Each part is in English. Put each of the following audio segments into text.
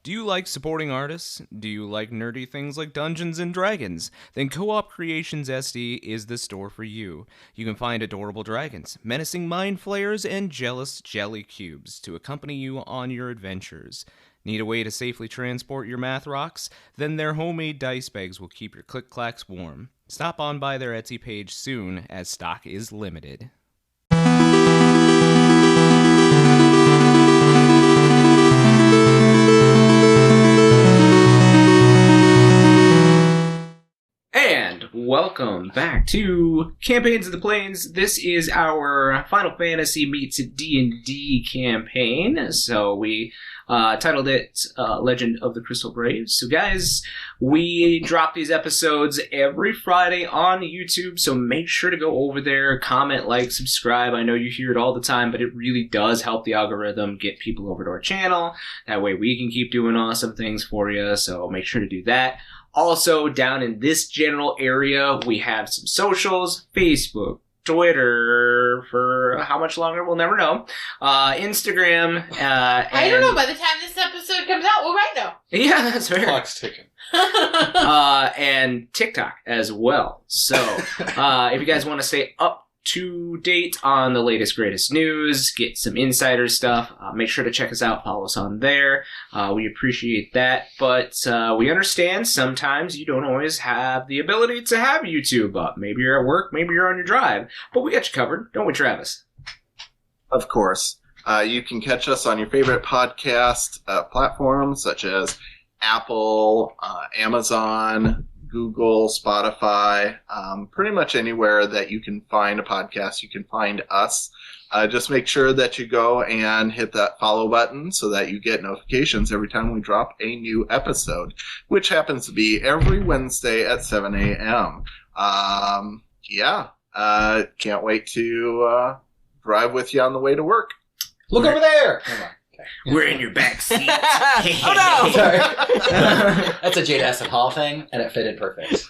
Do you like supporting artists? Do you like nerdy things like Dungeons and Dragons? Then Co-op Creations SD is the store for you. You can find adorable dragons, menacing mind flayers, and jealous jelly cubes to accompany you on your adventures. Need a way to safely transport your math rocks? Then their homemade dice bags will keep your click-clacks warm. Stop on by their Etsy page soon, as stock is limited. And welcome back to Campaigns of the Plains. This is our Final Fantasy meets D&D campaign. So we titled it Legend of the Crystal Braves. So guys, we drop these episodes every Friday on YouTube, so make sure to go over there, comment, like, subscribe. I know you hear it all the time, but it really does help the algorithm get people over to our channel. That way we can keep doing awesome things for you, so make sure to do that. Also, down in this general area, we have some socials, Facebook, Twitter, for how much longer, we'll never know, Instagram, I don't know, by the time this episode comes out, we might know. Yeah, that's fair. Clock's ticking. And TikTok as well. So, if you guys want to stay up to date on the latest, greatest news, get some insider stuff, make sure to check us out, follow us on there. We appreciate that, but we understand sometimes you don't always have the ability to have YouTube up. Maybe you're at work, maybe you're on your drive, but we got you covered, don't we, Travis? Of course. You can catch us on your favorite podcast platforms such as Apple, Amazon, Google, Spotify, pretty much anywhere that you can find a podcast, you can find us. Just make sure that you go and hit that follow button so that you get notifications every time we drop a new episode, which happens to be every Wednesday at 7 a.m. Can't wait to drive with you on the way to work. Look over there! We're in your back seat. Oh no! Sorry. That's a Jade Acid Hall thing, and it fitted perfect.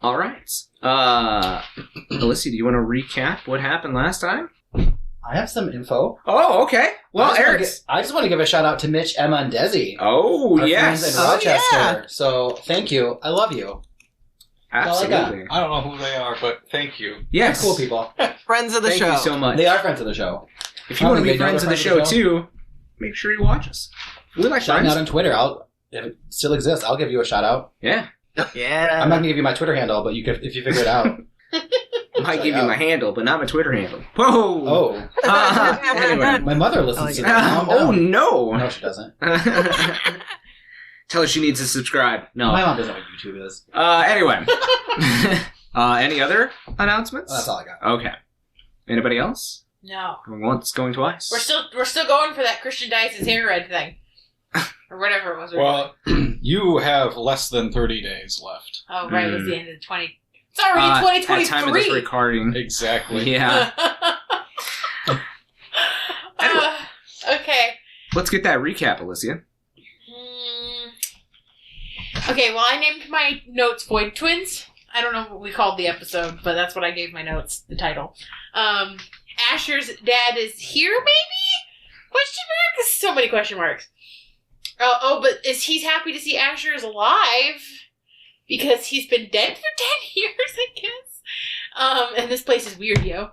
All right. Alysia, do you want to recap what happened last time? I have some info. Oh, okay. Well, Eric, I just want to give a shout out to Mitch, Emma, and Desi. Oh, our yes. friends in Rochester. Yeah. So, thank you. I love you. Absolutely. I don't know who they are, but thank you. Yes. They're cool people. Friends of the Thank show. you so much. They are friends of the show. If you want to be They know friends of they're the show, too, make sure you watch us. We like Shout friends. out on Twitter. If it still exists, I'll give you a shout out. Yeah. Yeah. I'm not gonna give you my Twitter handle, but you could if you figure it out. I might give you my handle, but not my Twitter handle. Whoa! Oh, Anyway. my mother listens to Oh, that. Calm Oh, down. no! No, she doesn't. Tell her she needs to subscribe. No. My mom doesn't know what YouTube is. Anyway. Any other announcements? That's all I got. Okay. Anybody else? No. Once, going twice. We're still going for that Christian Dice's hair red thing. Or whatever it was. Well, you have less than 30 days left. Oh, right. It was the end of the 20... It's already 2023! At time of this recording. Exactly. Yeah. Okay. Let's get that recap, Alysia. Okay, well, I named my notes Void Twins. I don't know what we called the episode, but that's what I gave my notes, the title. Asher's dad is here, maybe? Question mark? So many question marks. But he's happy to see Asher is alive because he's been dead for 10 years, I guess. And this place is weird, yo.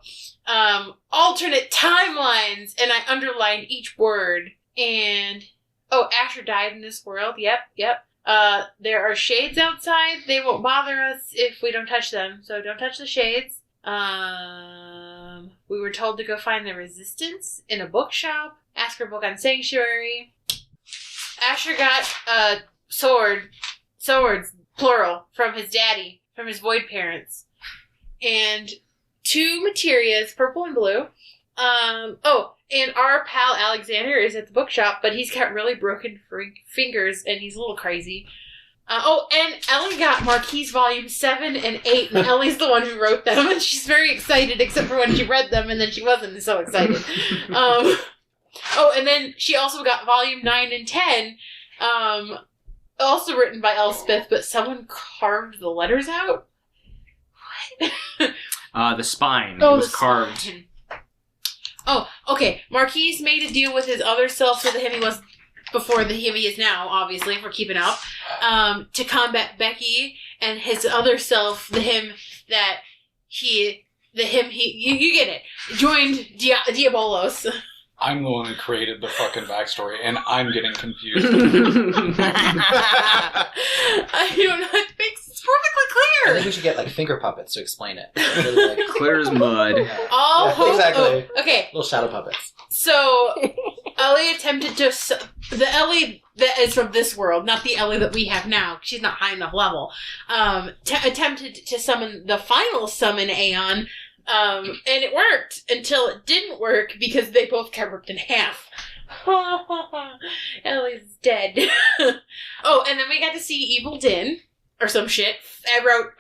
Alternate timelines, and I underlined each word. And, Asher died in this world. Yep. There are shades outside. They won't bother us if we don't touch them, so don't touch the shades. We were told to go find the resistance in a bookshop. Ask for a book on sanctuary. Asher got a swords, plural, from his daddy, from his void parents. And 2 materias, purple and blue. And our pal Alexander is at the bookshop, but he's got really broken fingers, and he's a little crazy. And Ellen got Marquies Volume 7 and 8, and Ellie's the one who wrote them, and she's very excited, except for when she read them, and then she wasn't so excited. And then she also got Volume 9 and 10, also written by Elspeth, but someone carved the letters out? What? The spine was carved. Spine. Oh, okay. Marquies made a deal with his other self so that he was before he is now, obviously, for keeping up, to combat Becky and his other self, you get it, joined Diabolos. I'm the one who created the fucking backstory, and I'm getting confused. I don't know, it makes it's perfectly I clear. think we should get like finger puppets to explain it. Really, like, Clear as mud. All Yeah, hope. exactly. Oh, okay, little shadow puppets. so Ellie attempted to the Ellie that is from this world, not the Ellie that we have now. She's not high enough level. Attempted to summon the final summon Aeon. And it worked until it didn't work because they both got ripped in half. Ellie's dead. Oh, and then we got to see Evil Din or some shit. I wrote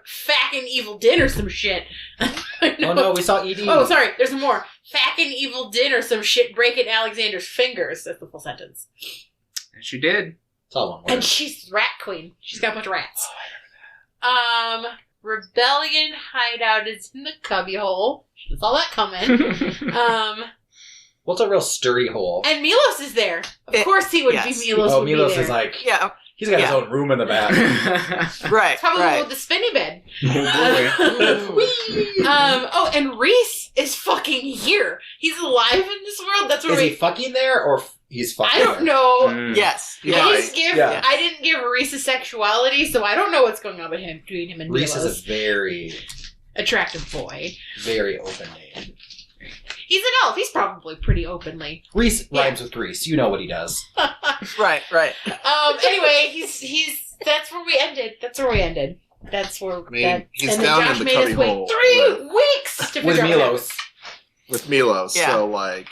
Fackin' Evil Din or some shit. Oh no, we saw ED. Oh, sorry. There's more. Fackin' Evil Din or some shit breaking Alexander's fingers. That's the full sentence. And she did. It's all one word. And she's Rat Queen. She's got a bunch of rats. Rebellion hideout is in the cubbyhole. Saw that coming. Well, it's a real sturdy hole. And Milos is there. Of course he would yes. be Milos. Oh, would Milos be there. is like, Yeah, he's got his Yeah. own room in the back. right, Probably right. with the spinny bed. Oh, Whee! And Reese is fucking here. He's alive in this world. That's where Is he fucking there or he's fucking I don't there? know. boy. Yes. I Yeah. didn't give Reese a sexuality, so I don't know what's going on between him and Reese Milos. is a very, Attractive boy. very open name. He's an elf. He's probably pretty openly. Reese Yeah. rhymes with Grease. You know what he does. Right, right. Anyway, he's. That's where we ended. That's where. I mean, that, he's and then down Josh in the made us wait cubbyhole 3 weeks to With figure out what Milos. with Milos. Yeah. So, like,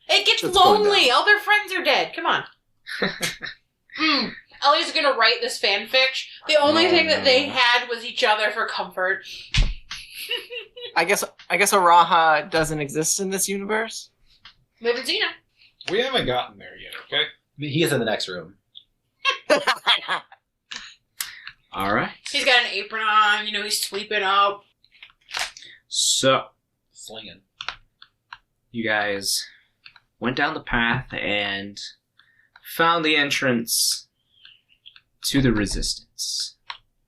It gets It's going lonely. down. All their friends are dead. Come on. Ellie's gonna write this fanfic. The only thing that they had was each other for comfort. I guess Araha doesn't exist in this universe. We haven't seen him. We haven't gotten there yet, okay? He is in the next room. All right. He's got an apron on. He's sweeping up. So, Slinging. you guys went down the path and found the entrance to the Resistance.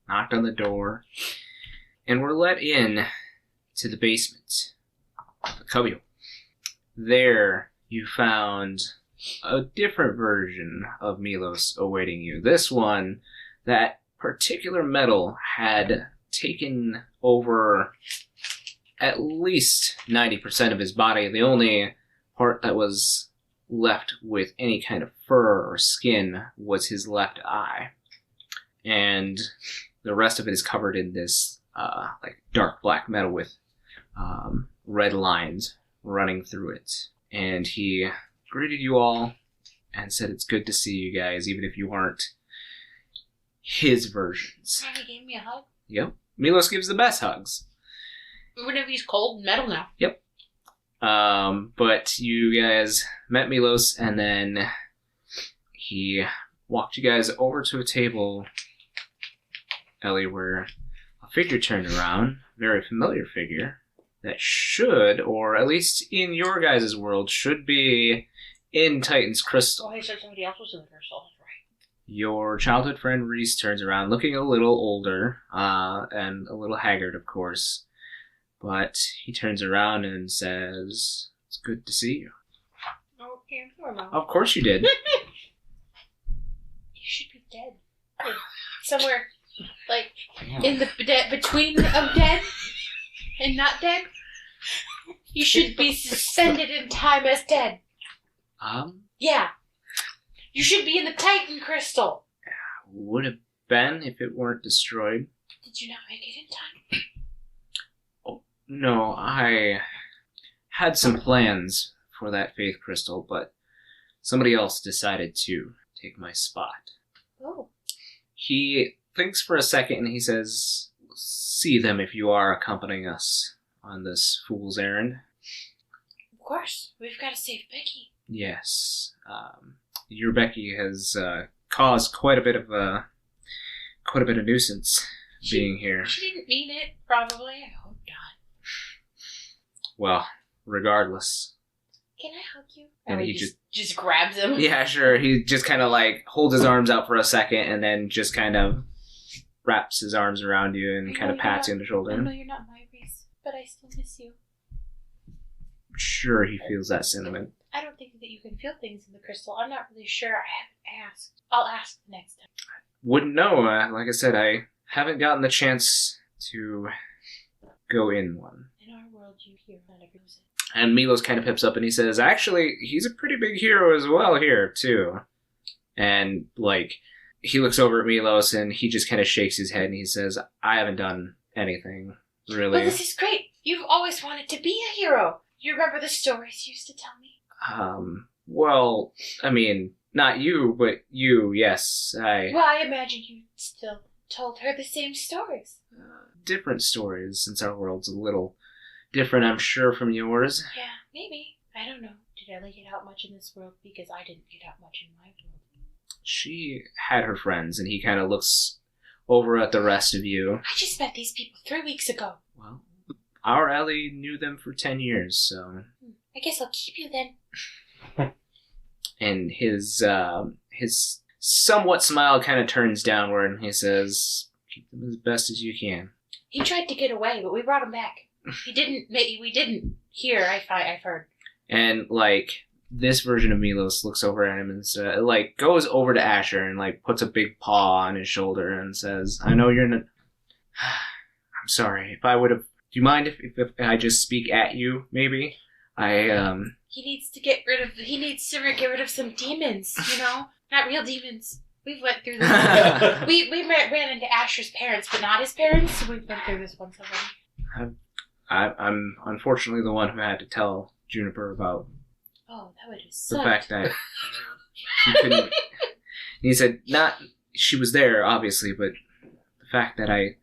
Knocked on the door and were let in to the basement, the cubbyhole. There, you found a different version of Milos awaiting you. This one, that particular metal had taken over at least 90% of his body. The only part that was left with any kind of fur or skin was his left eye. And the rest of it is covered in this like dark black metal with red lines running through it. And he greeted you all and said it's good to see you guys, even if you aren't his versions. He gave me a hug. Yep. Milos gives the best hugs. Even if he's cold and metal now. But you guys met Milos, and then he walked you guys over to a table, Ellie, where a figure turned around, very familiar figure, that should, or at least in your guys' world, should be in Titan's Crystal. Oh, he said somebody else was in the crystal. Right. Your childhood friend Reese turns around, looking a little older, and a little haggard, of course. But he turns around and says, it's good to see you. Okay, I'm now. Of course you did. You should be dead. Like, somewhere, like, in the between of dead and not dead. You should be suspended in time as dead. Yeah. You should be in the Titan Crystal. Would have been if it weren't destroyed. Did you not make it in time? No, I had some plans for that faith crystal, but somebody else decided to take my spot. Oh. He thinks for a second and he says, see them if you are accompanying us on this fool's errand. Of course. We've got to save Becky. Yes. Your Becky has caused quite a bit of nuisance being here. She didn't mean it, probably. I hope not. Well, regardless. can I hug you? And Or he just grabs him. Yeah, sure. He just kind of like holds his arms out for a second and then just kind of wraps his arms around you and kind of pats you on the I shoulder. know you're not my race, but I still miss you. Sure, he feels that sentiment. I don't think that you can feel things in the crystal. I'm not really sure. I haven't asked. I'll ask next time. Wouldn't know. Like I said, I haven't gotten the chance to go in one. In our world, you hear not everyone knows it. And Milos kind of pips up and he says, actually, he's a pretty big hero as well here, too. And, like, he looks over at Milos and he just kind of shakes his head and he says, I haven't done anything, really. Well, this is great. You've always wanted to be a hero. You remember the stories you used to tell me? Well, I mean, not you, but you, yes. Well, I imagine you still told her the same stories. Different stories, since our world's a little different, I'm sure, from yours. Yeah, maybe. I don't know. Did Ellie get out much in this world? Because I didn't get out much in my world. She had her friends, and he kind of looks over at the rest of you. I just met these people 3 weeks ago. Well, our Ellie knew them for 10 years, so... I guess I'll keep you then. And his somewhat smile kind of turns downward, and he says, keep them as best as you can. He tried to get away, but we brought him back. We didn't hear, I've heard. And, like, this version of Milos looks over at him and, like, goes over to Asher and, like, puts a big paw on his shoulder and says, I know you're not... I'm sorry. If I would have... Do you mind if I just speak at you, maybe? He needs to get rid of some demons, you know? Not real demons. We've went through this. we ran into Asher's parents, but not his parents, so we've been through this once already. I'm unfortunately the one who had to tell Juniper about Oh, that would have the sucked. fact that she couldn't... He said, not she was there, obviously, but the fact that I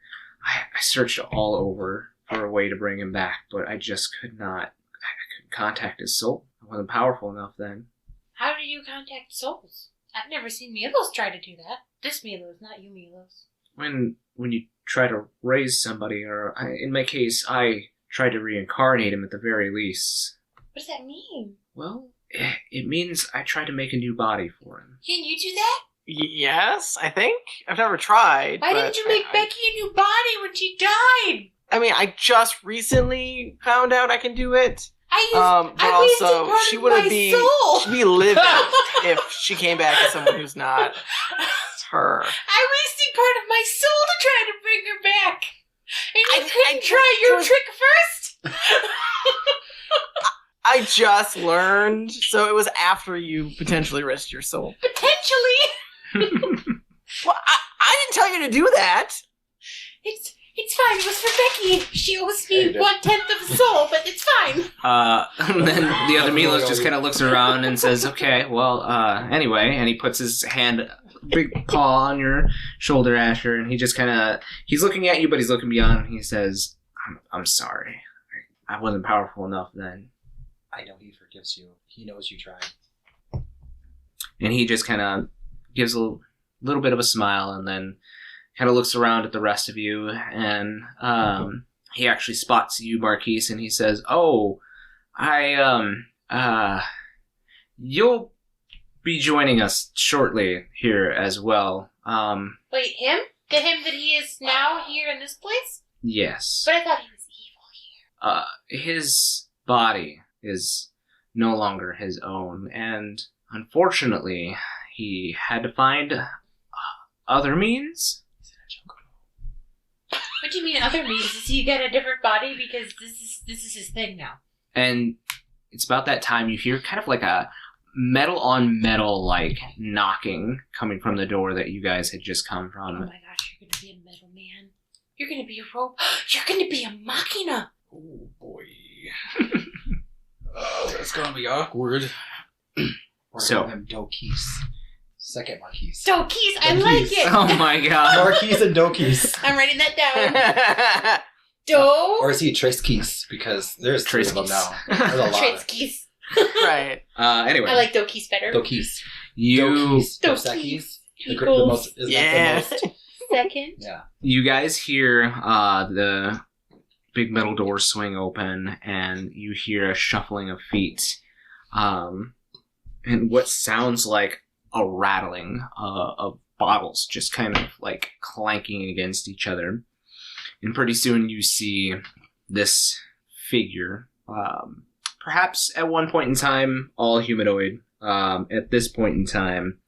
searched all over for a way to bring him back, but I just could not... I couldn't contact his soul. I wasn't powerful enough then. How do you contact souls? I've never seen Milos try to do that. This Milos, not you Milos. When you try to raise somebody, or in my case, I tried to reincarnate him at the very least. What does that mean? Well, it means I tried to make a new body for him. Can you do that? Yes, I think. I've never tried. Why but didn't you make Becky a new body when she died? I mean, I just recently found out I can do it. I but wasted also, part she of wouldn't my be soul. she'd be livid if she came back as someone who's not her. I wasted part of my soul to try to bring her back. And you I couldn't try your trick first? I just learned, so it was after you potentially risked your soul. Potentially. Well, I didn't tell you to do that. It's fine. It was for Becky. She owes me 1/10 of a soul, but it's fine. And then the other Milos just kind of looks around and says, okay, well, anyway, and he puts his big paw on your shoulder, Asher, and he just kind of, he's looking at you, but he's looking beyond, and he says, I'm sorry. I wasn't powerful enough then. I know he forgives you. He knows you tried. And he just kind of gives a little bit of a smile, and then kind of looks around at the rest of you, and he actually spots you, Marquies, and he says, "Oh, you'll be joining us shortly here as well." Wait, him? The him that he is now here in this place? Yes. But I thought he was evil here. His body is no longer his own, and unfortunately, he had to find other means. What do you mean other means? Does he get a different body because this is his thing now? And it's about that time you hear kind of like a metal on metal like knocking coming from the door that you guys had just come from. Oh my gosh, you're gonna be a metal man. You're gonna be a rope. You're gonna be a machina. Oh boy. That's gonna be awkward. We're So- calling him Dokis. Second Marquies. Dokis, I like it. Oh my god. Marquies and Dokis. I'm writing that down. Or is he Trace Keys? Because there's three of them now. There's a lot. Tritskis. Right. Anyway. I like Dokis better. Dokis. You Dokis. Dokis. Dosekis. The Equals. most, isn't Yeah. that the most? Second. Yeah. you guys hear the big metal doors swing open, and you hear a shuffling of feet And what sounds like a rattling of bottles just kind of like clanking against each other. And pretty soon you see this figure, perhaps at one point in time, all humanoid. At this point in time,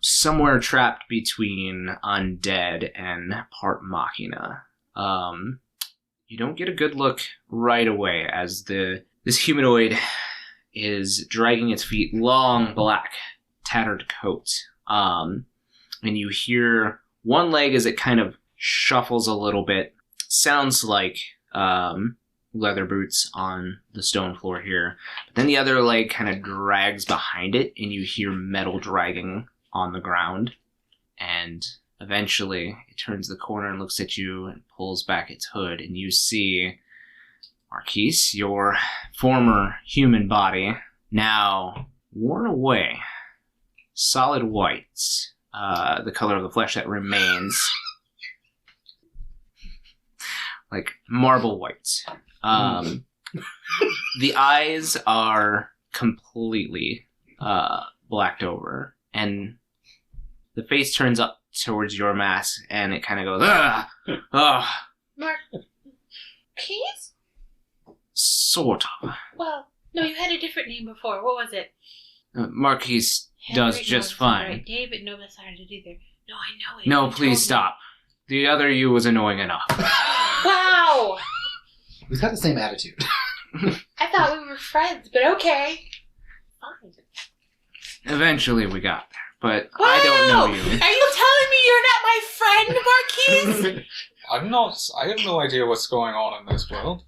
somewhere trapped between undead and part machina. You don't get a good look right away as this humanoid is dragging its feet, long, black, tattered coat. And you hear one leg as it kind of shuffles a little bit. Sounds like leather boots on the stone floor here. But then the other leg kind of drags behind it, and you hear metal dragging on the ground. And eventually it turns the corner and looks at you and pulls back its hood, and you see Marquies, your former human body, now worn away. Solid white, the color of the flesh that remains. Like marble white. The eyes are completely blacked over, and the face turns up towards your mask, and it kind of goes, Marquies? Sort of. Well, no, you had a different name before. What was it? Marquies does Henry just knows, fine. Right. David, no, that's not it either. No, I know it. No, You please told me. stop. The other you was annoying enough. Wow! We've got the same attitude. I thought we were friends, but okay. Fine. Eventually we got there, but Wow! I don't know you. Are you telling me you're not my friend, Marquise? I'm not. I have no idea what's going on in this world.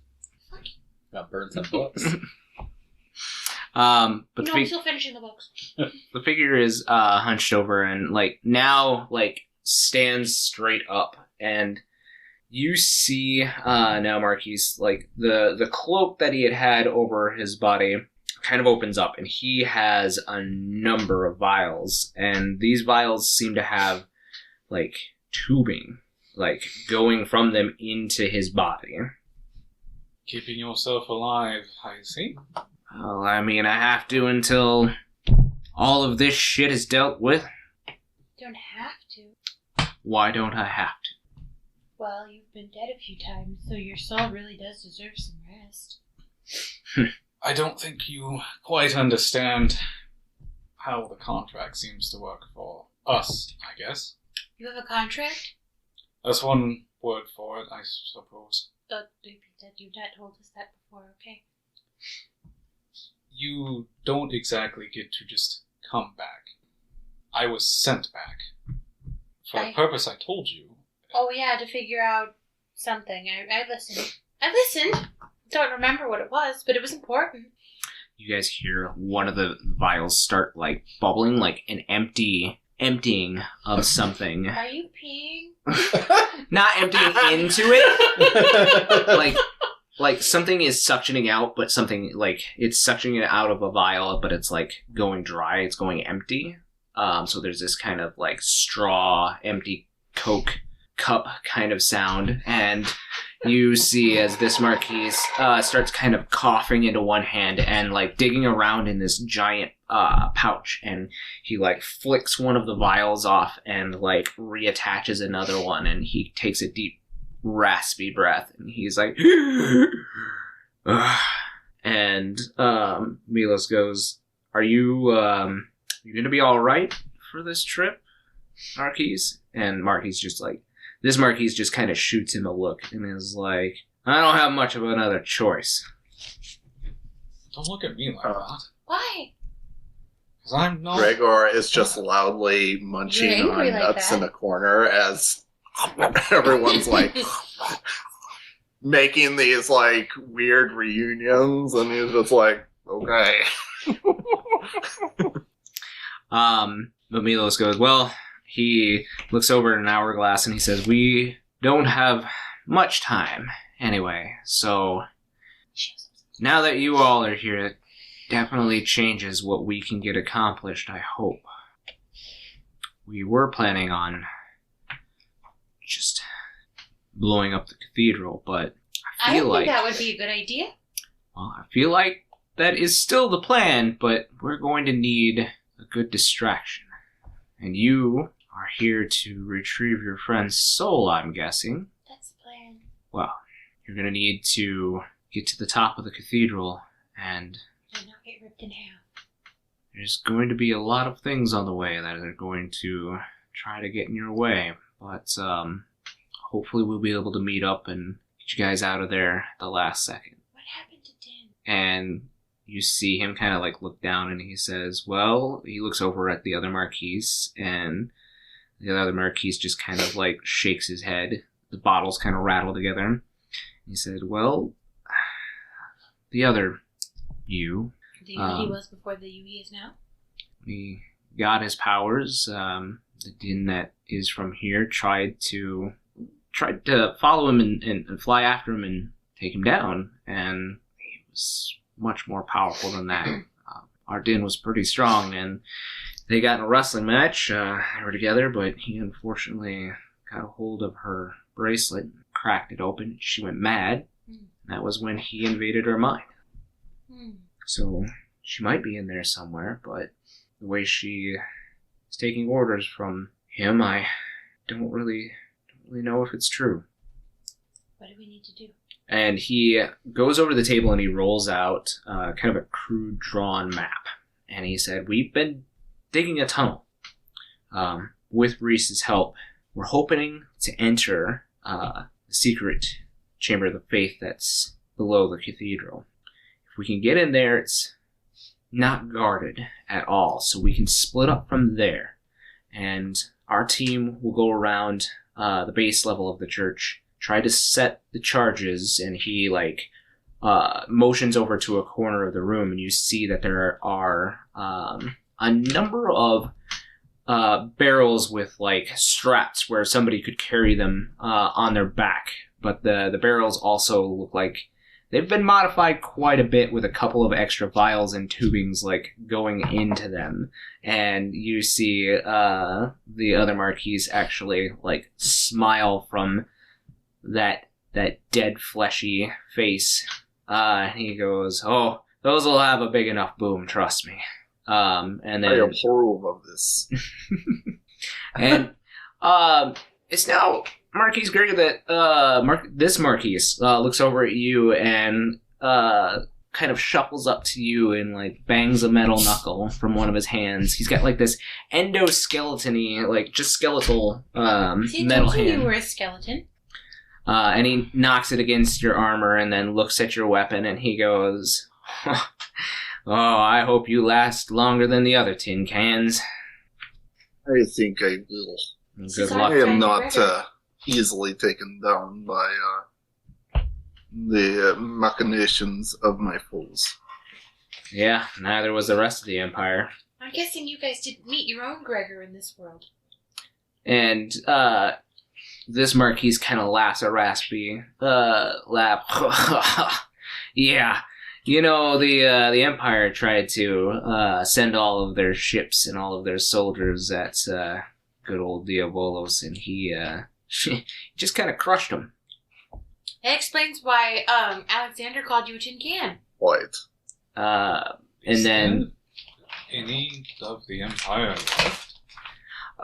Got burn some books. But No, I'm still finishing the books. the figure is hunched over and now stands straight up, and you see now Marquies, the cloak that he had over his body kind of opens up, and he has a number of vials, and these vials seem to have tubing going from them into his body. Keeping yourself alive, I see. Well, I mean, I have to until all of this shit is dealt with. Don't have to. Why don't I have to? Well, you've been dead a few times, so your soul really does deserve some rest. I don't think you quite understand how the contract seems to work for us, I guess. You have a contract? That's one word for it, I suppose. You've not told us that before, okay? You don't exactly get to just come back. I was sent back. For the purpose I told you. Oh yeah, to figure out something. I listened. I listened! Don't remember what it was, but it was important. You guys hear one of the vials start bubbling, an emptying of something. Are you peeing? Not emptying into it. Like something is suctioning out, but something it's suctioning it out of a vial, but it's going dry. It's going empty. So there's this kind of straw, empty Coke cup kind of sound, and you see as this Marquies starts kind of coughing into one hand and digging around in this giant pouch, and he flicks one of the vials off and reattaches another one, and he takes a deep raspy breath, and he's like and Milos goes, are you gonna be all right for this trip, Marquies? And Marquies just this Marquies just kind of shoots him a look and is like, I don't have much of another choice. Don't look at me like that. Why? Because I'm not... Gregor is just loudly munching You're angry on like nuts that. in the corner as everyone's making these weird reunions, and he's just okay. But Milos goes, well, he looks over at an hourglass and he says, we don't have much time anyway, so now that you all are here, it definitely changes what we can get accomplished, I hope. We were planning on just blowing up the cathedral, but I I feel think that would be a good idea. Well, I feel like that is still the plan, but we're going to need a good distraction. And you are here to retrieve your friend's soul, I'm guessing. That's the plan. Well, you're going to need to get to the top of the cathedral, and Do not get ripped in half. there's going to be a lot of things on the way that are going to try to get in your way. But hopefully we'll be able to meet up and get you guys out of there at the last second. What happened to Din? And you see him kind of like look down, and he says, well, he looks over at the other Marquies, and the other Marquies just kind of like shakes his head. The bottles kind of rattle together. He said, well, the other you. The you he was before the you he is now? He got his powers. The Din that is from here tried to follow him and fly after him and take him down, and he was much more powerful than that. Our Din was pretty strong, and they got in a wrestling match. They were together, but he unfortunately got a hold of her bracelet, cracked it open. She went mad. That was when he invaded her mind. So she might be in there somewhere, but the way she is taking orders from him, I don't really know if it's true. What do we need to do? And he goes over to the table and he rolls out kind of a crude drawn map. And he said, we've been digging a tunnel. With Reese's help, we're hoping to enter the secret chamber of the faith that's below the cathedral. If we can get in there, it's not guarded at all, so we can split up from there. And our team will go around the base level of the church, try to set the charges, and he motions over to a corner of the room, and you see that there are a number of barrels with straps where somebody could carry them on their back. But the barrels also look like they've been modified quite a bit, with a couple of extra vials and tubings going into them. And you see the other Marquies actually smile from that dead fleshy face. He goes, "Oh, those will have a big enough boom, trust me." And then I approve of this. and it's now Marquis Gregor that this Marquise looks over at you and kind of shuffles up to you and bangs a metal knuckle from one of his hands. He's got this endoskeleton-y, just skeletal metal hand. You were a skeleton. And he knocks it against your armor and then looks at your weapon and he goes, "Oh, I hope you last longer than the other tin cans." I think I will. Good luck. I am not easily taken down by the machinations of my foes. Yeah, neither was the rest of the Empire. I'm guessing you guys didn't meet your own Gregor in this world. And this Marquis kind of laughs a raspy laugh. Yeah, the Empire tried to send all of their ships and all of their soldiers at good old Diabolos, and he just kind of crushed them. That explains why Alexander called you a tin can. Right. And then any of the Empire left?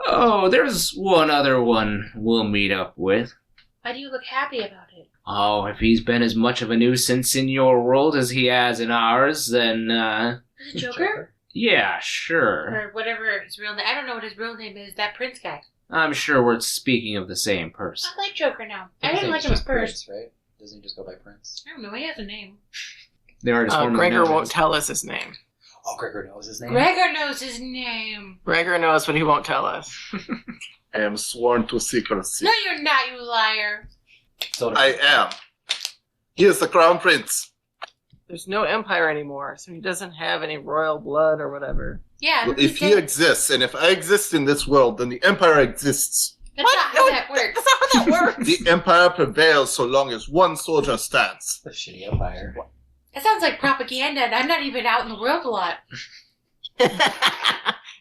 Oh, there's one other one we'll meet up with. Why do you look happy about it? Oh, if he's been as much of a nuisance in your world as he has in ours, then, Is it Joker? yeah, sure. Or whatever his real name. I don't know what his real name is. That Prince guy. I'm sure we're speaking of the same person. I like Joker now. I His didn't like name's him at just first. Prince, right? Doesn't he just go by Prince? I don't know. He has a name. The artist formerly Gregor known won't as- tell us his name. Oh, Gregor knows his name? Gregor knows his name. Gregor knows, but he won't tell us. I am sworn to secrecy. No, you're not, you liar. So I am. He is the crown prince. There's no empire anymore, so he doesn't have any royal blood or whatever. Yeah. If he exists, and if I exist in this world, then the empire exists. That's not how that works. That's not how that works. The empire prevails so long as one soldier stands. the shitty Empire. That sounds like propaganda, and I'm not even out in the world a lot.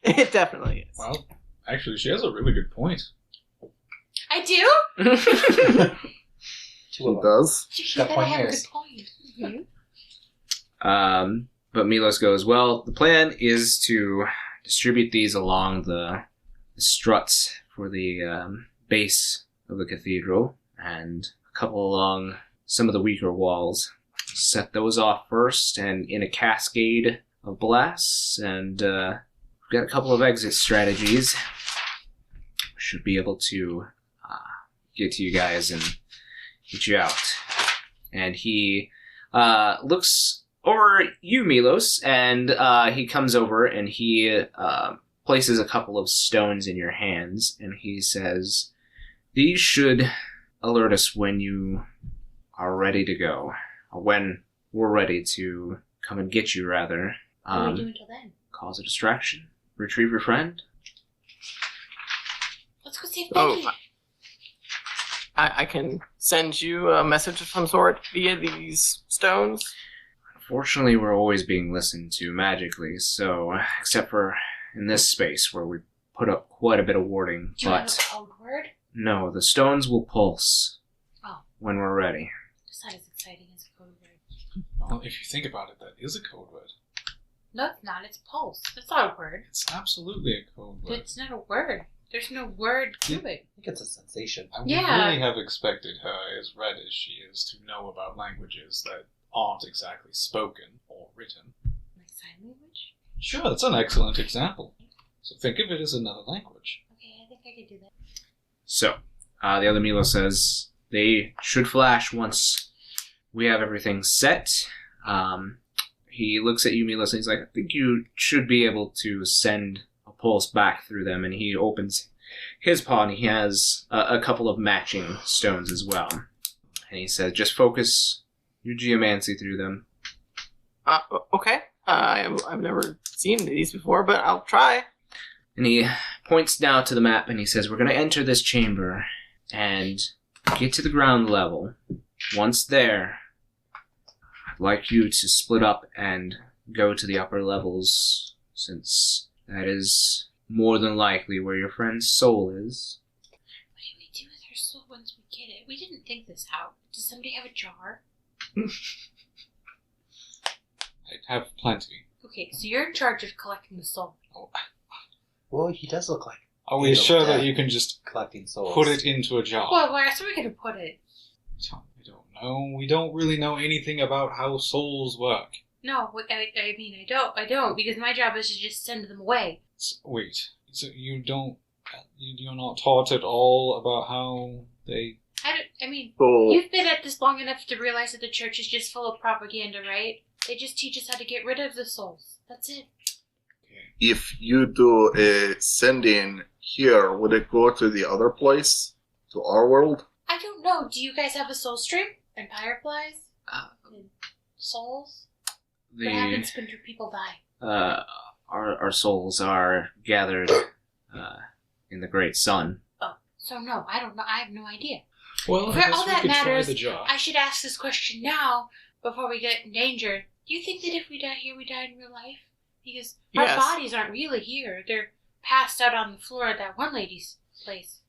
It definitely is. Well, actually, she has a really good point. I do? Two He of them. does. She Got said I have a pointers. good point. Mhm. But Milos goes, well, the plan is to distribute these along the struts for the base of the cathedral, and a couple along some of the weaker walls. Set those off first, and in a cascade of blasts, and we've got a couple of exit strategies. Should be able to get to you guys and get you out. And he looks over at you, Milos, and he comes over and he places a couple of stones in your hands, and he says, these should alert us when you are ready to go. Or when we're ready to come and get you, rather. What do we do until then? Cause a distraction. Retrieve your friend. Let's go see if Becky... I can send you a message of some sort via these stones. Unfortunately, we're always being listened to magically, so, except for in this space where we put up quite a bit of warding. Do you have a code word? No, the stones will pulse when we're ready. It's not as exciting as a code word. Well, if you think about it, that is a code word. No, it's not. It's pulse. It's not a word. It's absolutely a code word. It's not a word. There's no word to it. I think it's a sensation. I would Yeah. really have expected her, as red as she is, to know about languages that aren't exactly spoken or written. Like sign language? Sure, that's an excellent example. So think of it as another language. Okay, I think I could do that. So, the other Milo says they should flash once we have everything set. He looks at you, Milos, and he's like, I think you should be able to send a pulse back through them. And he opens his paw, and he has a couple of matching stones as well. And he says, just focus your geomancy through them. Okay. I've never seen these before, but I'll try. And he points now to the map, and he says, we're going to enter this chamber and get to the ground level. Once there, I'd like you to split up and go to the upper levels, since that is more than likely where your friend's soul is. What do we do with her soul once we get it? We didn't think this out. Does somebody have a jar? I have plenty. Okay, so you're in charge of collecting the soul. Well, he does look like Are we He's sure dead. that you can just collecting souls. put it into a jar? Well, where else are we going to put it? I don't know. We don't really know anything about how souls work. No, I mean, I don't, because my job is to just send them away. Wait, so you're not taught at all about how they... I mean, So, you've been at this long enough to realize that the church is just full of propaganda, right? They just teach us how to get rid of the souls. That's it. if you do a sending here, would it go to the other place? To our world? I don't know. Do you guys have a soul stream? And fireflies? And souls? What happens when your people die? Our souls are gathered in the great sun. Oh, so no, I don't know. I have no idea. Well, For I guess all we that could matters, try the jar. I should ask this question now before we get in danger. Do you think that if we die here, we die in real life? Because Yes. our bodies aren't really here. They're passed out on the floor at that one lady's place.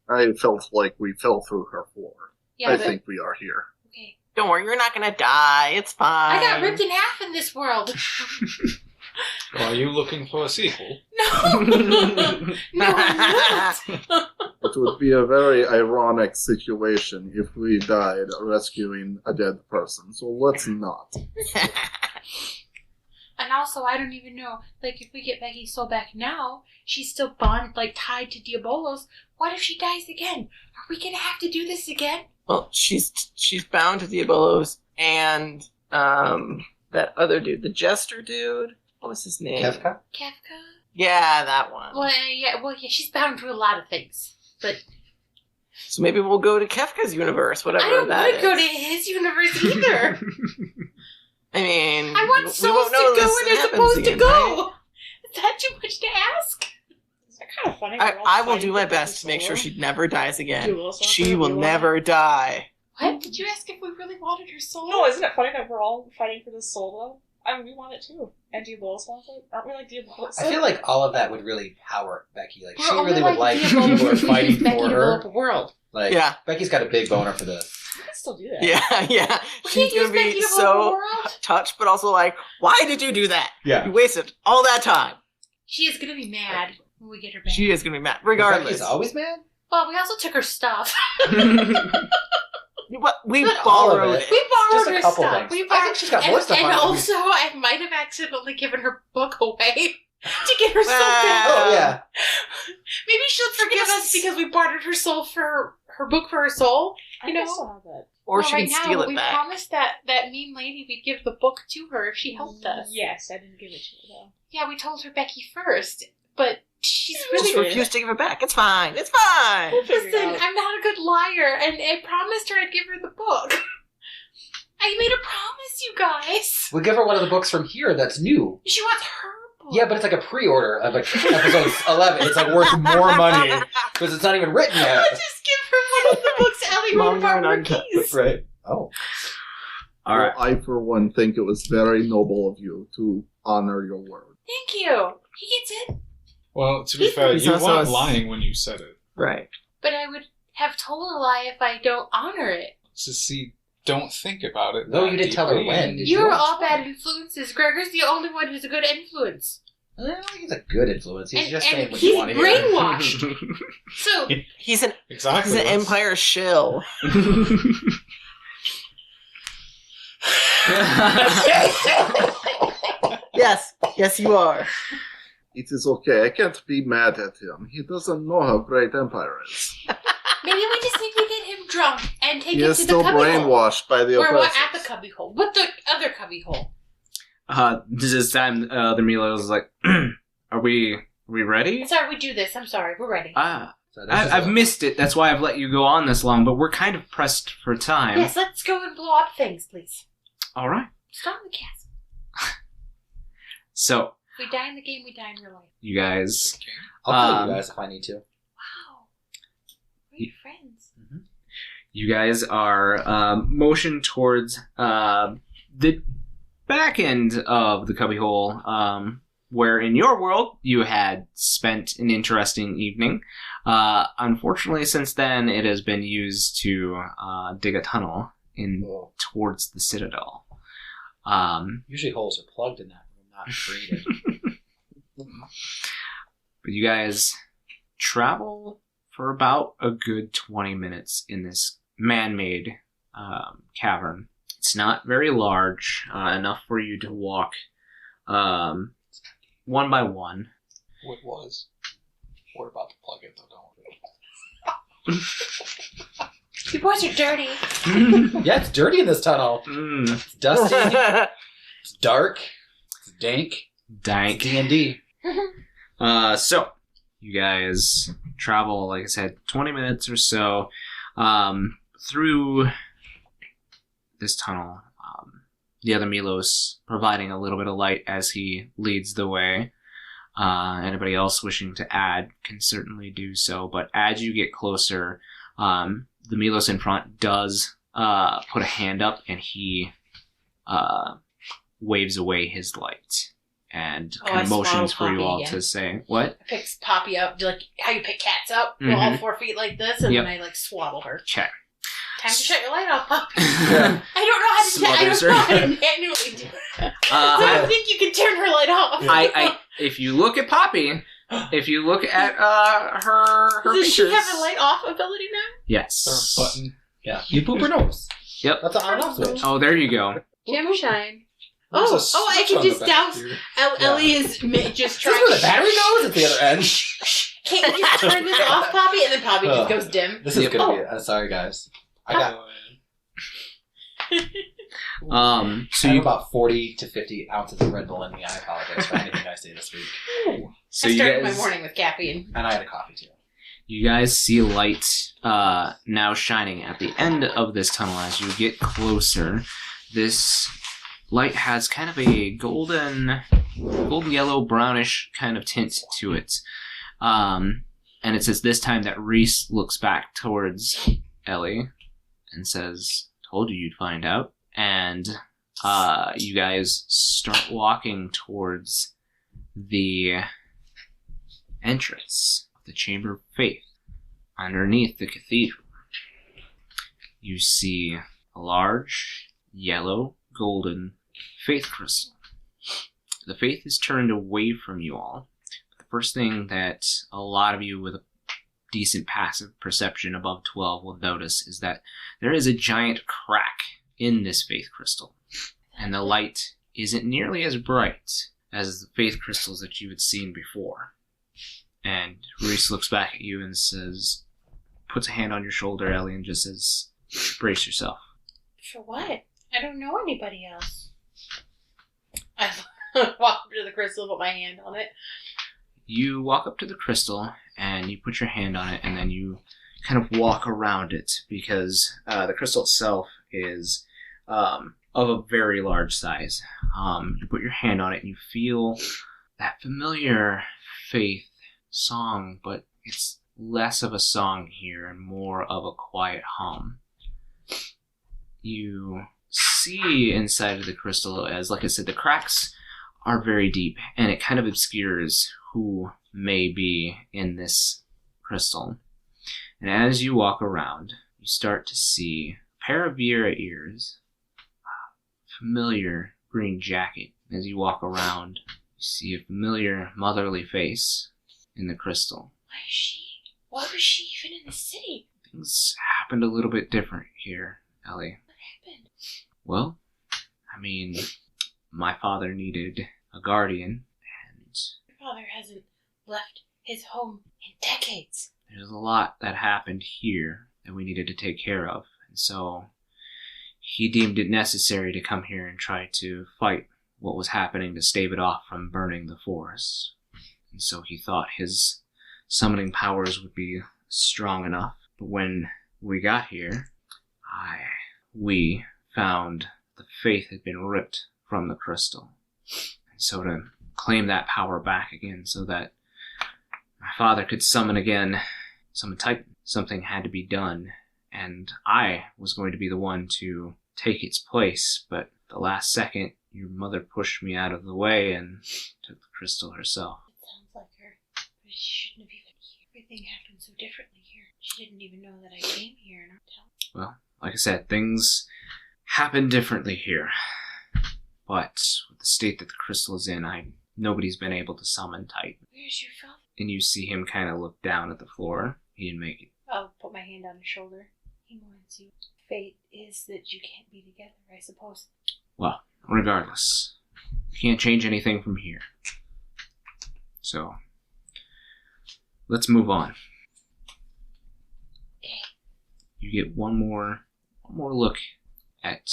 I felt like we fell through her floor. Yeah, I but, think we are here. okay. Don't worry, you're not gonna die. It's fine. I got ripped in half in this world. Are you looking for a sequel? No! No, I'm not. It would be a very ironic situation if we died rescuing a dead person, so let's not. And also, I don't even know, like, if we get Becky's soul back now, she's still tied to Diabolos. What if she dies again? Are we gonna have to do this again? Well, she's bound to Diabolos and that other dude, the jester dude. What was his name? Kefka? Kefka? Yeah, that one. Well, yeah, she's bound to a lot of things. But So maybe we'll go to Kefka's universe, whatever I don't that want is. to go to his universe either. I mean, I want we souls won't to know go this where they're happens supposed again, to go. right? Is that too much to ask? It's kind of funny. I will do my best to make sure she never dies again. She will never die. What? Did you ask if we really wanted her soul? No, isn't it funny that we're all fighting for this soul, though? I mean, we want it too. And Diabolos wants it. Aren't we like Diabolos? I feel like all of that would really power Becky. Like, We're she only really would like Diabolos people are because fighting Becky for to blow her. up a world. Like, Yeah. Becky's got a big boner for the You can still do that. Yeah. We She's can't gonna be use Becky so Overworld. touched, but also like, why did you do that? Yeah. You wasted all that time. She is gonna be mad when we get her back. She is gonna be mad, regardless. He's always mad? Well, we also took her stuff. What? We Not all of borrowed it. it. We borrowed Just a her couple stuff. things. We I borrowed, think she's got more stuff and on it. also, I might have accidentally given her book away to get her soul Well, back. Oh, yeah. Maybe she'll forgive us because we bartered her soul for her book for her soul. I You can know? still have that. Or she right can steal now, it we back. promised that mean lady we'd give the book to her if she helped us. Yes, I didn't give it to her though. Yeah, we told her Becky first, but she's Just really refuse to give it back. It's fine. It's fine. We'll figure it Listen, out. I'm not a good liar, and I promised her I'd give her the book. I made a promise, you guys. We'll give her one of the books from here that's new. She wants her book. Yeah, but it's like a pre-order of like episode 11. It's like worth more money because it's not even written yet. I'll just give her one of the books Ellie wrote about Manga and Marquies. Right. Oh. All right. I, for one, think it was very noble of you to honor your word. Thank you. He gets it. Well, to be fair, He's you also weren't a- lying when you said it. Right. But I would have told a lie if I don't honor it. To see, don't think about it. No, that you didn't tell her deeply. when, did you? You're all bad influences. Gregor's the only one who's a good influence. I don't think he's a good influence. He's And- just and saying what he's you want to hear. brainwashed. So, He's an Exactly. he's an that's- Empire shill. Yes, you are. It is okay. I can't be mad at him. He doesn't know how great Empire is. maybe we just need to get him drunk and take He him is to still the cubby hole. brainwashed by the Or oppressors. what, at the cubby hole. With the other cubby hole. This time, the Milos is like, are we ready? Sorry, we do this. I'm sorry. We're ready. So this is I've a- missed it. That's why I've let you go on this long, but we're kind of pressed for time. Yes, let's go and blow up things, please. All right. Stop the castle. So, If we die in the game, we die in real life. you guys, I'll kill you guys if I need to. Wow. We're friends. you guys are motioned towards the back end of the cubbyhole, where in your world you had spent an interesting evening. Unfortunately, since then it has been used to dig a tunnel in towards the Citadel. Usually holes are plugged in that room, not created. But you guys travel for about a good 20 minutes in this man-made cavern. It's not very large, enough for you to walk one by one. What was? We're about to plug it, though, don't we? You boys are dirty. Yeah, it's dirty in this tunnel. It's dusty. It's dark. It's dank. Dank. D&D. So, you guys travel, like I said, 20 minutes or so through this tunnel. The other Milos providing a little bit of light as he leads the way. Anybody else wishing to add can certainly do so, but as you get closer, the Milos in front does put a hand up and he waves away his light and Oh, kind I of motions for swallowed you Poppy all again. to say, what? Picks Poppy up, like how you pick cats up, go all 4 feet like this, and Yep. then I like swaddle her. Check. Time to shut your light off, Poppy. Yeah. I don't know how to. Smothers I don't know how her. to manually do it. So I think you can turn her light off. I if you look at Poppy, if you look at her Does she features, have a light off ability now? yes. Or a button. Yeah. You poop her nose. Yep. That's an on-off switch. Oh, there you go. Gem shine. There's a Oh, I switch can on the just back douse. here. Ellie is just Is trying. this where the battery goes at the other end? Can't you just turn this off, Poppy? And then Poppy just goes dim. This is Yep. gonna be. Sorry, guys. I got. So I have you about 40 to 50 ounces of Red Bull in me. I apologize for anything I say this week. so I you started my guys morning with caffeine. And I had a coffee too. you guys see light now shining at the end of this tunnel as you get closer. This light has kind of a golden yellow brownish kind of tint to it. And it says this time that Reese looks back towards Ellie and says, "Told you you'd find out." And you guys start walking towards the entrance of the Chamber of Faith underneath the cathedral. you see a large, yellow, golden faith crystal. The faith is turned away from you all. The first thing that a lot of you with a decent passive perception above 12 will notice is that there is a giant crack in this faith crystal, and the light isn't nearly as bright as the faith crystals that you had seen before. And Reese looks back at you and says, puts a hand on your shoulder, Ellie, and just says, brace yourself. For what? I don't know anybody else. I walk up to the crystal, put my hand on it. You walk up to the crystal, and you put your hand on it, and then you kind of walk around it, because the crystal itself is of a very large size. You put your hand on it, and you feel that familiar faith song, but it's less of a song here and more of a quiet hum. You see inside of the crystal, as like I said, the cracks are very deep, and it kind of obscures who may be in this crystal. And as you walk around, you start to see a pair of Vera ears, a familiar green jacket. As you walk around, you see a familiar motherly face in the crystal. Why was she even in the city? Things happened a little bit different here, Ellie. What happened? Well, I mean, my father needed a guardian, and Your father hasn't left his home in decades. there's a lot that happened here that we needed to take care of. And so he deemed it necessary to come here and try to fight what was happening to stave it off from burning the forest. And so he thought his summoning powers would be strong enough. But when we got here, we found the faith had been ripped from the crystal. And so to claim that power back again so that my father could summon again, summon Titan, something had to be done. And I was going to be the one to take its place, but the last second, your mother pushed me out of the way and took the crystal herself. It sounds like her. But she shouldn't have even here. Everything happened so differently here. She didn't even know that I came here in our town. Well, like I said, things happen differently here. But with the state that the crystal is in, nobody's been able to summon Titan. Where's your father? And you see him kind of look down at the floor. He didn't make it. I'll put my hand on his shoulder. He warns you. Fate is that you can't be together, I suppose. Well, regardless, you can't change anything from here. So, let's move on. Okay. You get one more look at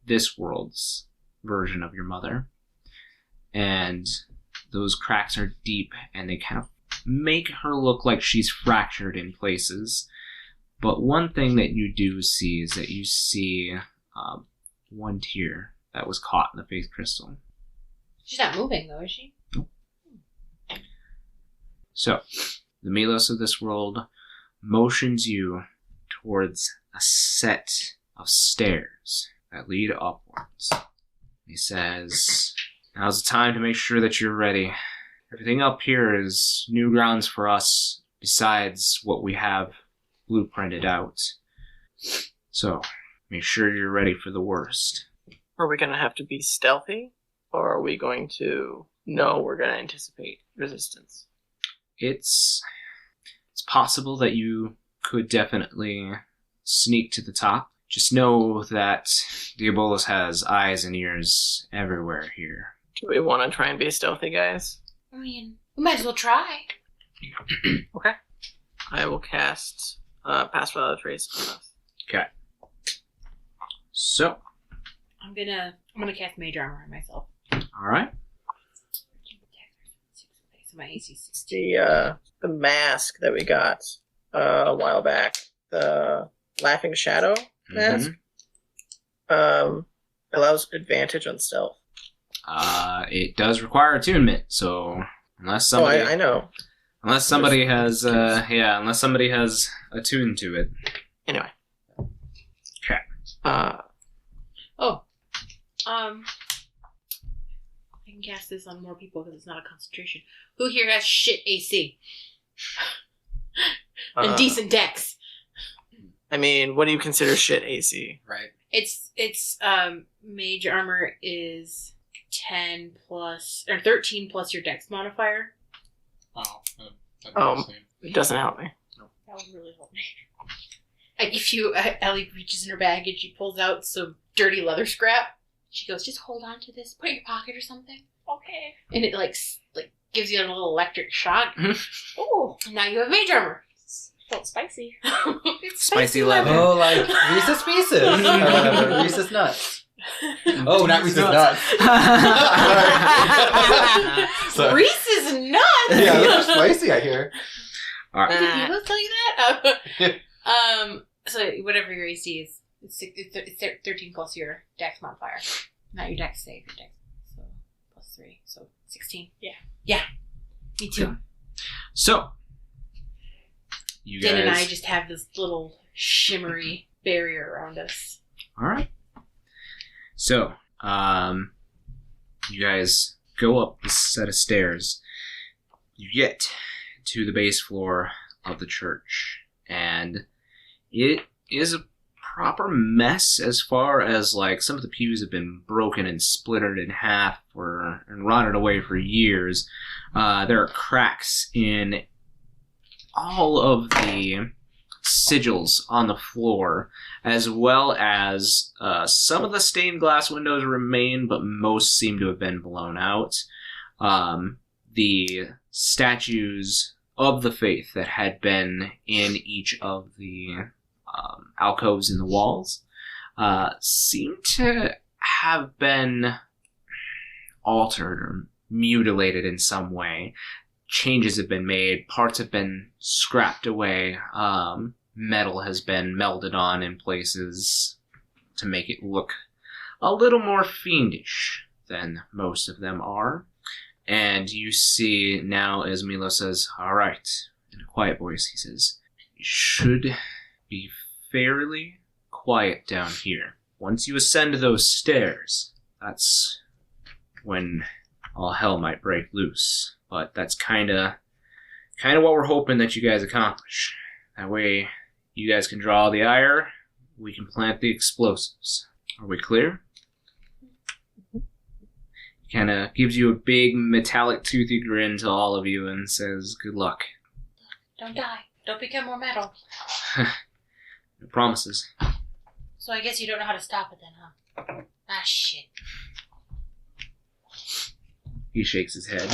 this world's version of your mother. And those cracks are deep, and they kind of make her look like she's fractured in places. But one thing that you do see is that you see one tear that was caught in the faith crystal. She's not moving, though, is she? Nope. So, the Milos of this world motions you towards a set of stairs that lead upwards. He says, now's the time to make sure that you're ready. Everything up here is new grounds for us, besides what we have blueprinted out. So, make sure you're ready for the worst. Are we going to have to be stealthy? Or are we going to know we're going to anticipate resistance? It's possible that you could definitely sneak to the top. Just know that Diabolus has eyes and ears everywhere here. Do we want to try and be stealthy, guys? I mean, we might as well try. Okay. I will cast Pass Without a Trace on us. Okay. So, I'm gonna cast Mage Armor on myself. alright. So my AC is 16. The mask that we got a while back, the Laughing Shadow mask, allows advantage on stealth. It does require attunement, so unless somebody... I know. Unless somebody has, unless somebody has attuned to it. Anyway. Okay. I can cast this on more people because it's not a concentration. Who here has shit AC? And decent dex? I mean, what do you consider shit AC? Right. It's mage armor is 10 plus or 13 plus your dex modifier. Oh, It doesn't help me. That would really help me. Like if you Ellie reaches in her bag and she pulls out some dirty leather scrap, she goes, "Just hold on to this, put it in your pocket or something," Okay. and it like gives you a little electric shock. Oh, And now you have mage armor. felt spicy. It's Spicy leather. Oh, like Reese's Pieces. Or whatever. Reese's Nuts. Oh, not Reese's Nuts. Sorry. Reese's nuts. Yeah, those are spicy, I hear. All right. Did Milos tell you that? So whatever your AC is, it's 13 plus your dex modifier. Not your dex save, your dex. So plus 3, so 16. Yeah. Me too. So, you guys. Din and I just have this little shimmery barrier around us. All right. So, you guys go up this set of stairs. You get to the base floor of the church, and it is a proper mess as far as like some of the pews have been broken and splintered in half and rotted away for years. There are cracks in all of the sigils on the floor, as well as some of the stained glass windows remain, but most seem to have been blown out. The statues of the faith that had been in each of the alcoves in the walls seem to have been altered or mutilated in some way. Changes have been made, parts have been scrapped away, metal has been melded on in places to make it look a little more fiendish than most of them are. And you see now, as Milo says, "All right," in a quiet voice, he says, "You should be fairly quiet down here. Once you ascend those stairs, that's when all hell might break loose. But that's kind of what we're hoping that you guys accomplish. That way, you guys can draw the ire, we can plant the explosives. Are we clear?" He kind of gives you a big metallic toothy grin to all of you and says, "Good luck." Don't die. Don't become more metal. No promises. So I guess you don't know how to stop it then, huh? Ah, shit. He shakes his head.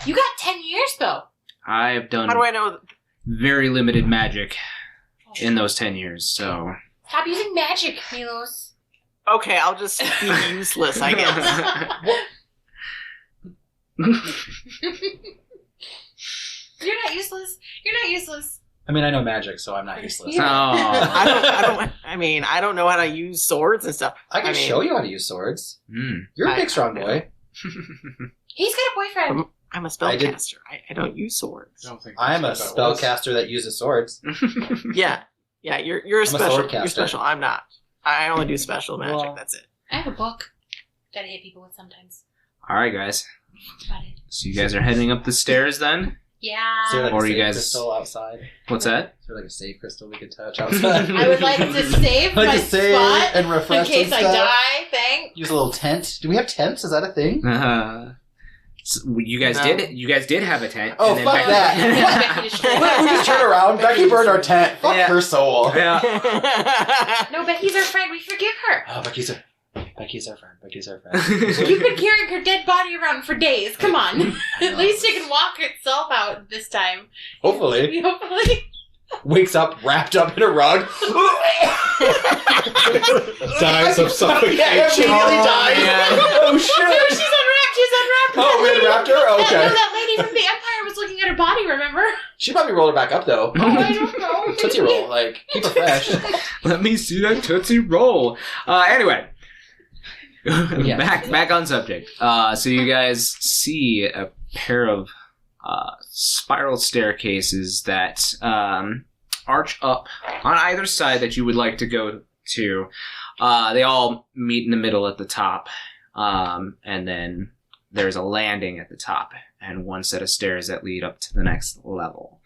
You got 10 years, though. I have done How do I know? very limited magic in those 10 years, so... Stop using magic, Milos. Okay, I'll just be useless, I guess. You're not useless. You're not useless. I mean, I know magic, so I'm not useless. Oh. I don't know how to use swords and stuff. I can show you how to use swords. Mm. You're a big, strong boy. He's got a boyfriend. I'm a spellcaster. I don't use swords. I don't think I'm a that's what that was. spellcaster that uses swords. Yeah, you're a I'm a special. sword You're caster. special. I'm not. I only do special magic. Well- That's it. I have a book that I hit people with sometimes. Alright, guys. That's about it. So you guys are heading up the stairs then? Yeah. Is there like Or a you save guys- crystal outside? What's that? Is there like a save crystal we could touch outside? I would like to save like my to save spot and in refresh case and I stuff? die. Thanks. Use a little tent. Do we have tents? Is that a thing? So you guys No. did have a tent. Oh, and then fuck Becky- that. Becky destroyed we just turn around. Becky burned our tent. Fuck Yeah. her soul. Yeah. No, Becky's our friend. We forgive her. Oh, Becky's our friend. Becky's our friend. You've been carrying her dead body around for days. Come on. I know. At least it can walk itself out this time. Hopefully. Hopefully. Wakes up wrapped up in a rug. Dies of suffocation. Yeah, immediately dies. yeah. Oh, No, shit. she's unwrapped. She's unwrapped. Oh, we unwrapped her? No, Okay. that lady from the Empire was looking at her body, remember? She probably rolled her back up, though. Oh, I don't know. Tootsie roll. Like, keep her fresh. Let me see that Tootsie Roll. Anyway. Yeah. Back on subject. So you guys see a pair of spiral staircases that arch up on either side that you would like to go to. They all meet in the middle at the top. And then there's a landing at the top and one set of stairs that lead up to the next level.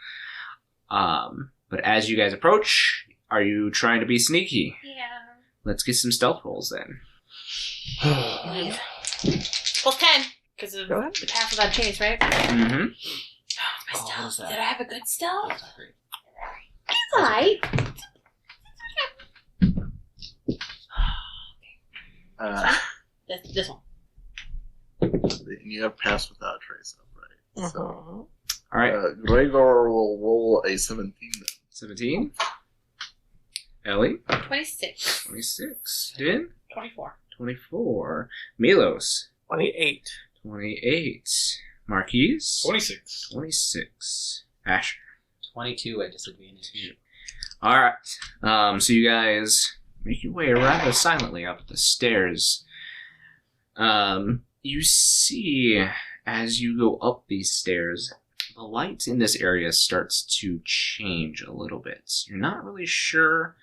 But as you guys approach, Are you trying to be sneaky? Yeah. Let's get some stealth rolls then. Plus 10, because of Go ahead. the path without chase, right? Mm-hmm. My what stealth. is that? Did I have a good stealth? That's not great. It's alright. This one. And you have pass without trace up, right? So, All right. Gregor will roll a 17 then. 17. Ellie? 26. 26. Din? 24. 24. Milos? 28. 28. Marquies? 26. 26. Asher? 22 at disadvantage. Alright. So you guys make your way rather silently up the stairs. You see, as you go up these stairs, the light in this area starts to change a little bit. You're not really sure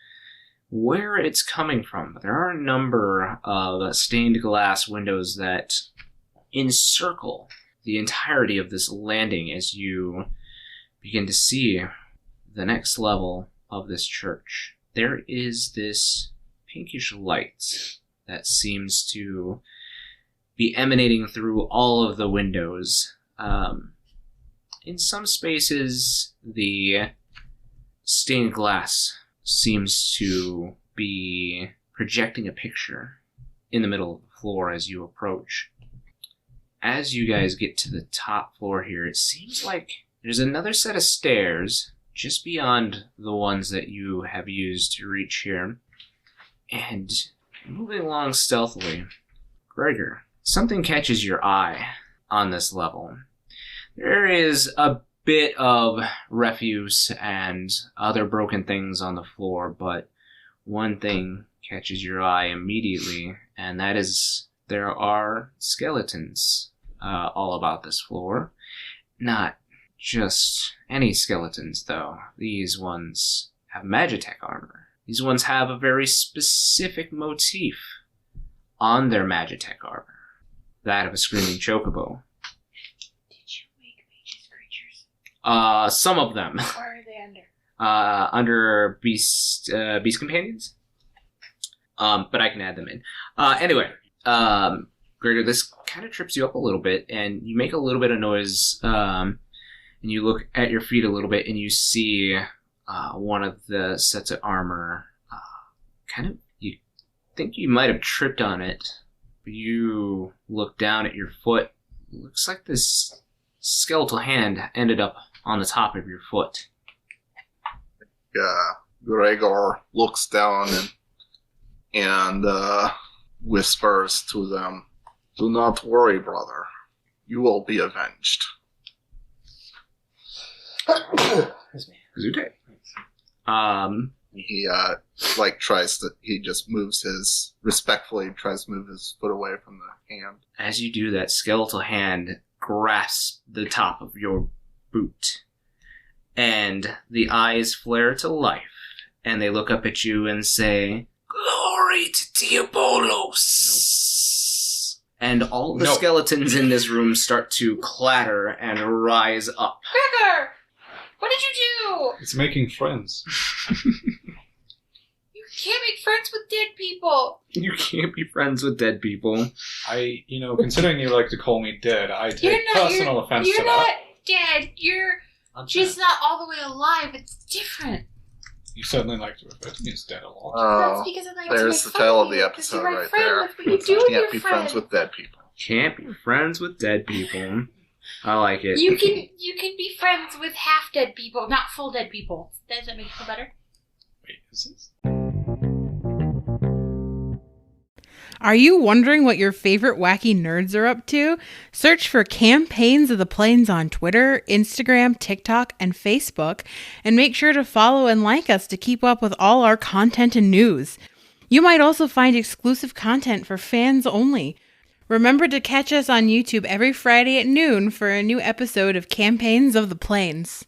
where it's coming from, but there are a number of stained glass windows that encircle the entirety of this landing as you begin to see the next level of this church. There is this pinkish light that seems to be emanating through all of the windows. In some spaces, the stained glass seems to be projecting a picture in the middle of the floor as you approach. As you guys get to the top floor here, it seems like there's another set of stairs just beyond the ones that you have used to reach here. And moving along stealthily, Gregor, something catches your eye on this level. There is a bit of refuse and other broken things on the floor, but one thing catches your eye immediately, and that is there are skeletons all about this floor. Not just any skeletons, though. These ones have Magitech armor. These ones have a very specific motif on their Magitech armor. That of a screaming chocobo. Did you make Paige's creatures? Some of them. Where are they under? Under Beast Companions. But I can add them in. Anyway, Gregor, this kind of trips you up a little bit, and you make a little bit of noise, and you look at your feet a little bit, and you see one of the sets of armor, you think you might have tripped on it, but you look down at your foot. It looks like this skeletal hand ended up on the top of your foot. Gregor looks down and whispers to them, "Do not worry, brother. You will be avenged." Zute. He just respectfully tries to move his foot away from the hand. As you do that, skeletal hand grasps the top of your boot, and the eyes flare to life, and they look up at you and say, "Glory to Diabolos!" And all the skeletons in this room start to clatter and rise up. Gregor! What did you do? It's making friends. You can't make friends with dead people. You can't be friends with dead people. Considering you like to call me dead, I take personal offense to You're that. not dead. You're just not all the way alive. It's different. You certainly like to refer to me as dead a lot. That's because I like to There's make the fun tail of of the you, episode 'cause you're my right friend. there. That's what you do with Can't your be friends. friends with dead people. Can't be friends with dead people. I like it. You can be friends with half dead people, not full dead people. Does that make you feel better? Wait, is this? Are you wondering what your favorite wacky nerds are up to? Search for Campaigns of the Plains on Twitter, Instagram, TikTok, and Facebook, and make sure to follow and like us to keep up with all our content and news. You might also find exclusive content for fans only. Remember to catch us on YouTube every Friday at noon for a new episode of Campaigns of the Plains.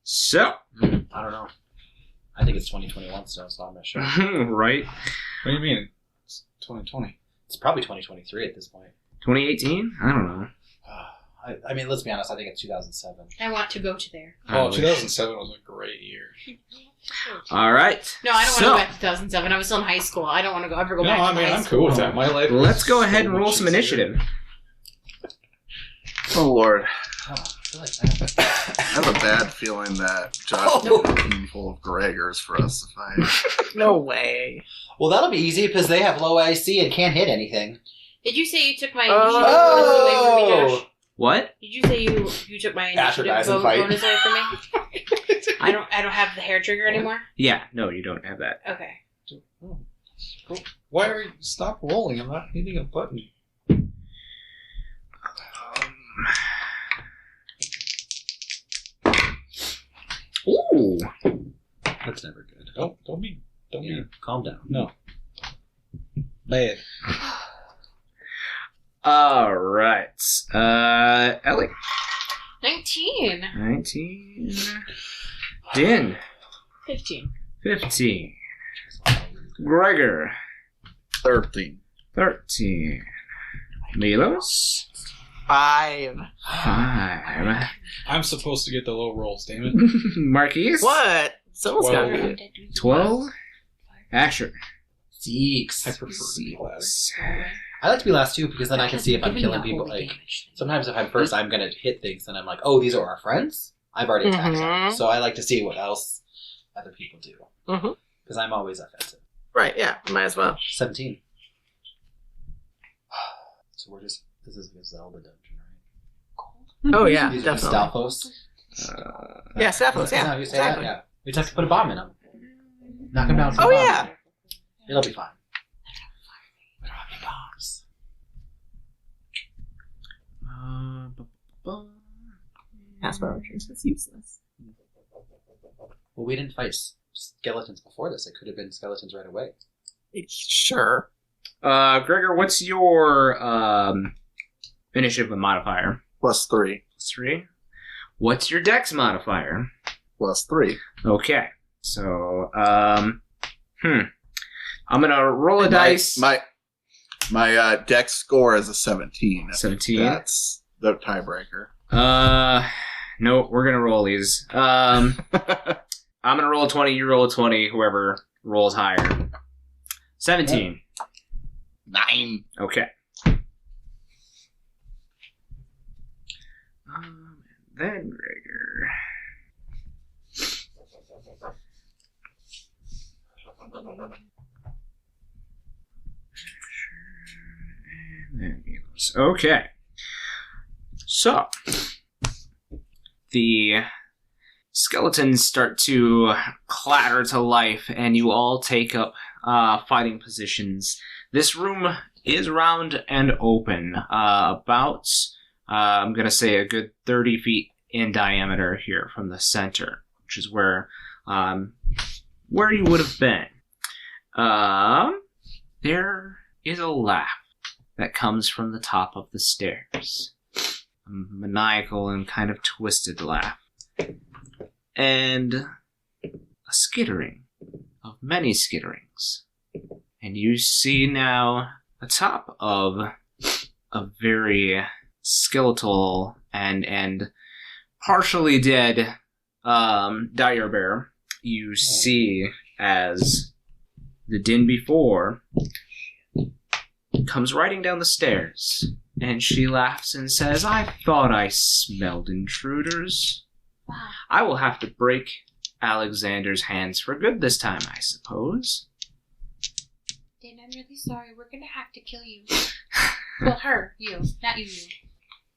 So, I don't know. I think it's 2021 still, so I'm not sure. right? What do you mean? It's 2020. It's probably 2023 at this point. 2018? I don't know. I mean, let's be honest. I think it's 2007. I want to go to there. Oh, 2007 was a great year. All right. No, I don't want to go back to 2007. I was still in high school. I don't want to ever go back to high I'm school. cool with that. My life. Let's go was ahead so and roll much some easier. initiative. Oh Lord, Oh, I feel like that. I have a bad feeling that Josh will be looking full of Gregors for us to fight. No way. Well, that'll be easy because they have low IC and can't hit anything. Did you say you took my Oh. initiative bonus away from me, Josh? What? Did you say you took my Asher initiative dies in fight. bonus away from me? I don't have the hair trigger anymore. Yeah, no, you don't have that. Okay. Why are you stop rolling? I'm not hitting a button. Ooh. That's never good. Don't be Calm down. no. Bad. All right. Ellie. 19. 19. Din. 15. 15. Gregor. 13. 13. Milos. 5. 5. I'm supposed to get the low rolls, damn it. Marquies. What? Someone's got to Well, be it. 12. Asher. 6. I prefer to be last. I like to be last too because then I can see if I'm killing people. Like sometimes if I'm first, I'm gonna hit things and I'm like, oh, these are our friends. I've already attacked them, so I like to see what else other people do because I'm always offensive. Right, yeah. Might as well. 17. So we're just this is a Zelda dungeon, right? Oh, yeah, These are just definitely. Stalfos. Yeah, Staphos, yeah. No, you say Exactly. that, yeah. We just have to put a bomb in them. Knock them down. Oh, yeah. It'll be fine. We don't have any bombs. Aspirations, it's useless. Well, we didn't fight skeletons before this. It could have been skeletons right away. Sure. Gregor, what's your initiative modifier? +3. +3. What's your dex modifier? +3. Okay. So, I'm gonna roll a dice. My dex score is a 17. 17. That's the tiebreaker. No, we're gonna roll these. I'm gonna roll a 20, you roll a 20, whoever rolls higher. 17. 9. Okay. Then Gregor. And then Milos. Okay. So, the skeletons start to clatter to life, and you all take up fighting positions. This room is round and open, about, I'm going to say, a good 30 feet in diameter here from the center, which is where you would have been. There is a laugh that comes from the top of the stairs. A maniacal and kind of twisted laugh. And a skittering of many skitterings. And you see now atop of a very skeletal and partially dead dire bear, you see as the din before comes riding down the stairs, and she laughs and says, "I thought I smelled intruders. I will have to break Alexander's hands for good this time, I suppose." Dan, I'm really sorry. We're gonna have to kill you. Well, her. You. Not you.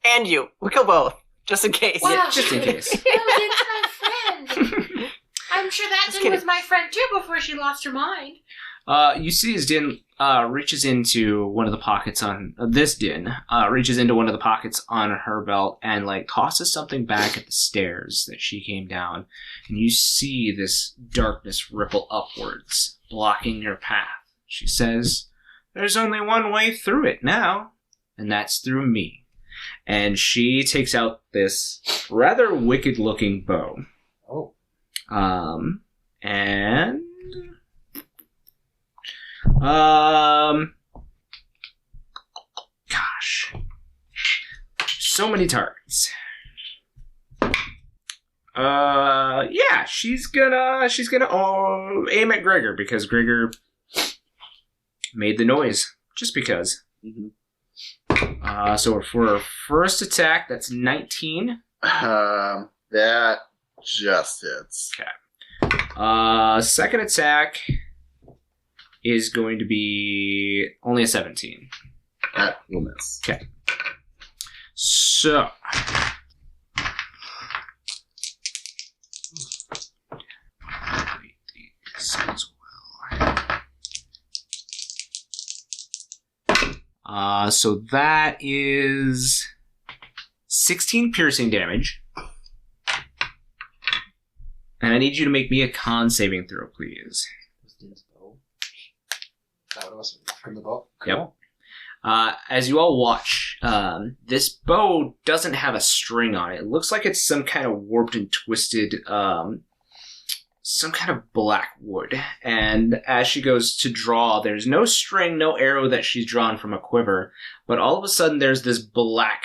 And you. We'll kill both. Just in case. Wow. Just in case. No, Din's my friend. I'm sure that Just Din was kidding. my friend too before she lost her mind. You see as Din reaches into one of the pockets on this Din reaches into one of the pockets on her belt and like tosses something back at the stairs that she came down, and you see this darkness ripple upwards, blocking your path. She says, "There's only one way through it now, and that's through me." And she takes out this rather wicked-looking bow. Oh. And gosh. so many targets. Yeah, she's gonna aim at Gregor because Gregor made the noise. Just because. So for our first attack, that's 19. That just hits. Okay. Second attack is going to be only a 17. That will miss. Okay. So. These as well. So that is 16 piercing damage. And I need you to make me a con saving throw, please. Is that what it was from the bow? Yep. As you all watch, this bow doesn't have a string on it. It looks like it's some kind of warped and twisted, some kind of black wood. And as she goes to draw, there's no string, no arrow that she's drawn from a quiver. But all of a sudden, there's this black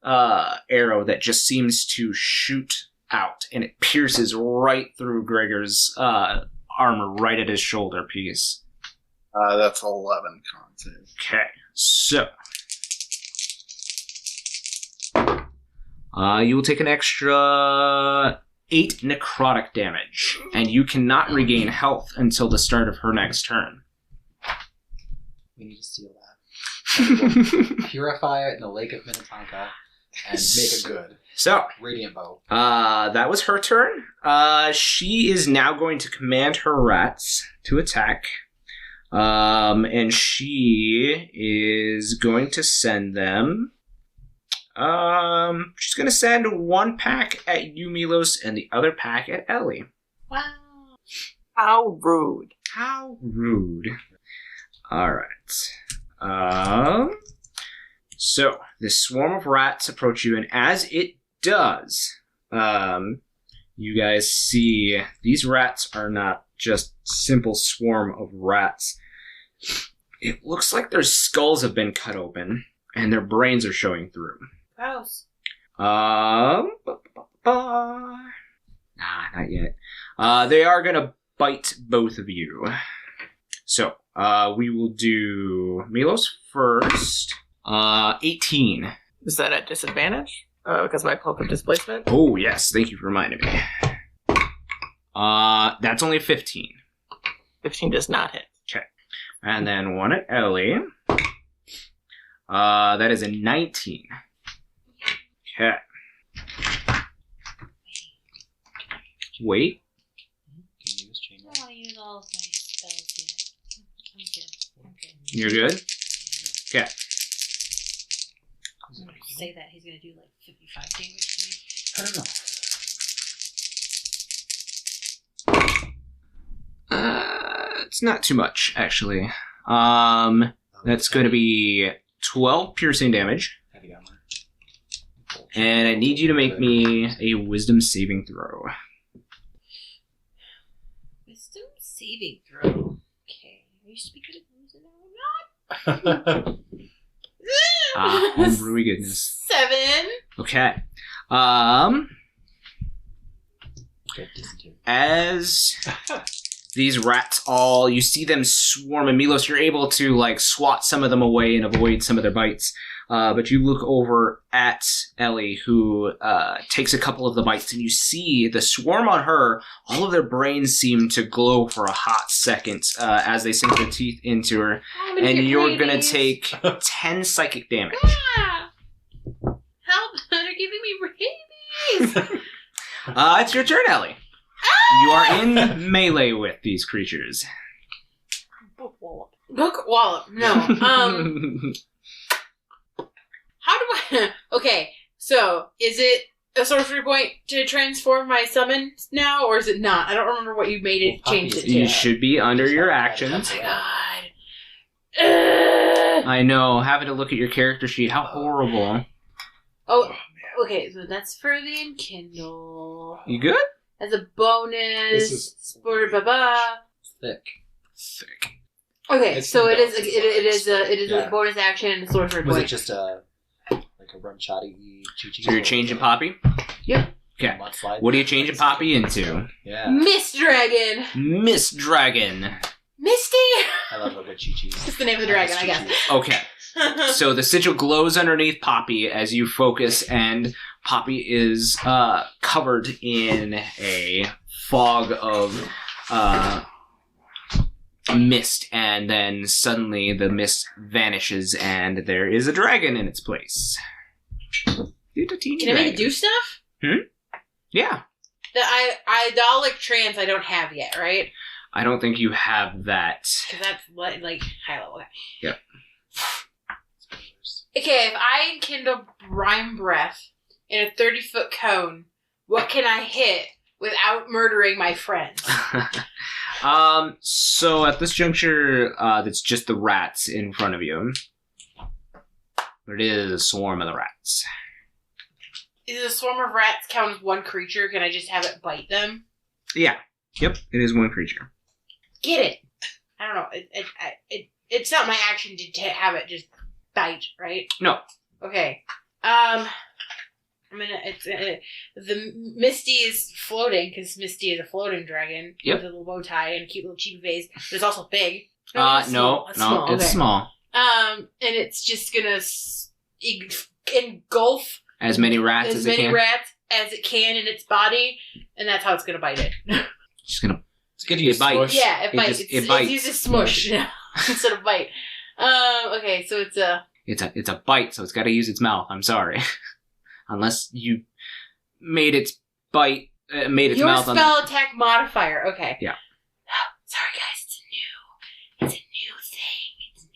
arrow that just seems to shoot out, and it pierces right through Gregor's armor, right at his shoulder piece. That's 11 con save. Okay, so you will take an extra 8 necrotic damage, and you cannot regain health until the start of her next turn. We need to steal that. Purify it in the Lake of Minnetonka and make it good. So, Radiant bow. That was her turn. She is now going to command her rats to attack. And she is going to send them. She's going to send one pack at you, Milos, and the other pack at Ellie. Wow. How rude. How rude. Alright. So, this swarm of rats approach you, and as it does, you guys see these rats are not just simple swarm of rats. It looks like their skulls have been cut open, and their brains are showing through. Gross. Nah, not yet. They are gonna bite both of you. So, we will do Milos first. 18. Is that at disadvantage? Because of my cloak of displacement? Oh, yes. Thank you for reminding me. That's only 15. 15 does not hit. Okay. And then one at Ellie. That is a 19. Okay. Wait. Can you use chain? I don't want to use all of my spells yet. I'm good. You're good? Okay. I'm going to say that he's going to do like 55 damage to me. I don't know. It's not too much, actually. That's going to be 12 piercing damage. Heavy armor. And I need you to make me a wisdom saving throw. Wisdom saving throw. Okay. I used to be good at losing, now I'm not. Homebrewy goodness. 7. Okay. As these rats you see them swarm, and Milos, you're able to like swat some of them away and avoid some of their bites. But you look over at Ellie, who takes a couple of the bites, and you see the swarm on her. All of their brains seem to glow for a hot second as they sink their teeth into her. And you're going to take 10 psychic damage. Ah! Help! They're giving me rabies! It's your turn, Ellie. You are in melee with these creatures. Book wallop. No. How do I... Okay, so is it a sorcery point to transform my summon now, or is it not? I don't remember what you made it, changed it to. You should be under your actions. Oh my god. I know, having to look at your character sheet. How horrible. Oh, okay, so that's for the enkindle. You good? As a bonus, for Thick. Okay, It's so it belt. is a bonus action and a sorcery Was point. it just Like a rum-shotty choo-choo. So you're changing Poppy? Yep. Okay. Mudslide. What are you changing Poppy into? Yeah. Miss Dragon. Miss Dragon. Misty. I love a good choo-choo. That's the name of the dragon, I guess. Okay. So the sigil glows underneath Poppy as you focus, and Poppy is covered in a fog of mist, and then suddenly the mist vanishes, and there is a dragon in its place. Can I make it do stuff? Yeah. The idolic trance I don't have yet, right? I don't think you have that. Because that's like high level. Okay. Yep. Okay, if I enkindle brine breath in a 30-foot cone, what can I hit without murdering my friends? So at this juncture, it's just the rats in front of you. But it is a swarm of the rats. Is a swarm of rats count as one creature? Can I just have it bite them? Yeah. Yep, it is one creature. Get it. I don't know. It's not my action to have it just bite, right? No. Okay. The Misty is floating because Misty is a floating dragon. Yep. With a little bow tie and a cute little cheap face, but it's also big. No, It's it's small. And it's just gonna engulf As many rats as it can. rats as it can in its body, and that's how it's gonna bite it. Just gonna. It's good to use bites. Yeah, it bites. It bites. It uses smush instead of bite. Okay, so it's a. It's a bite, so it's got to use its mouth. I'm sorry, unless you made its bite, made its Your mouth. spell attack modifier. Okay. Yeah. Sorry, guys. It's a new thing. It's new.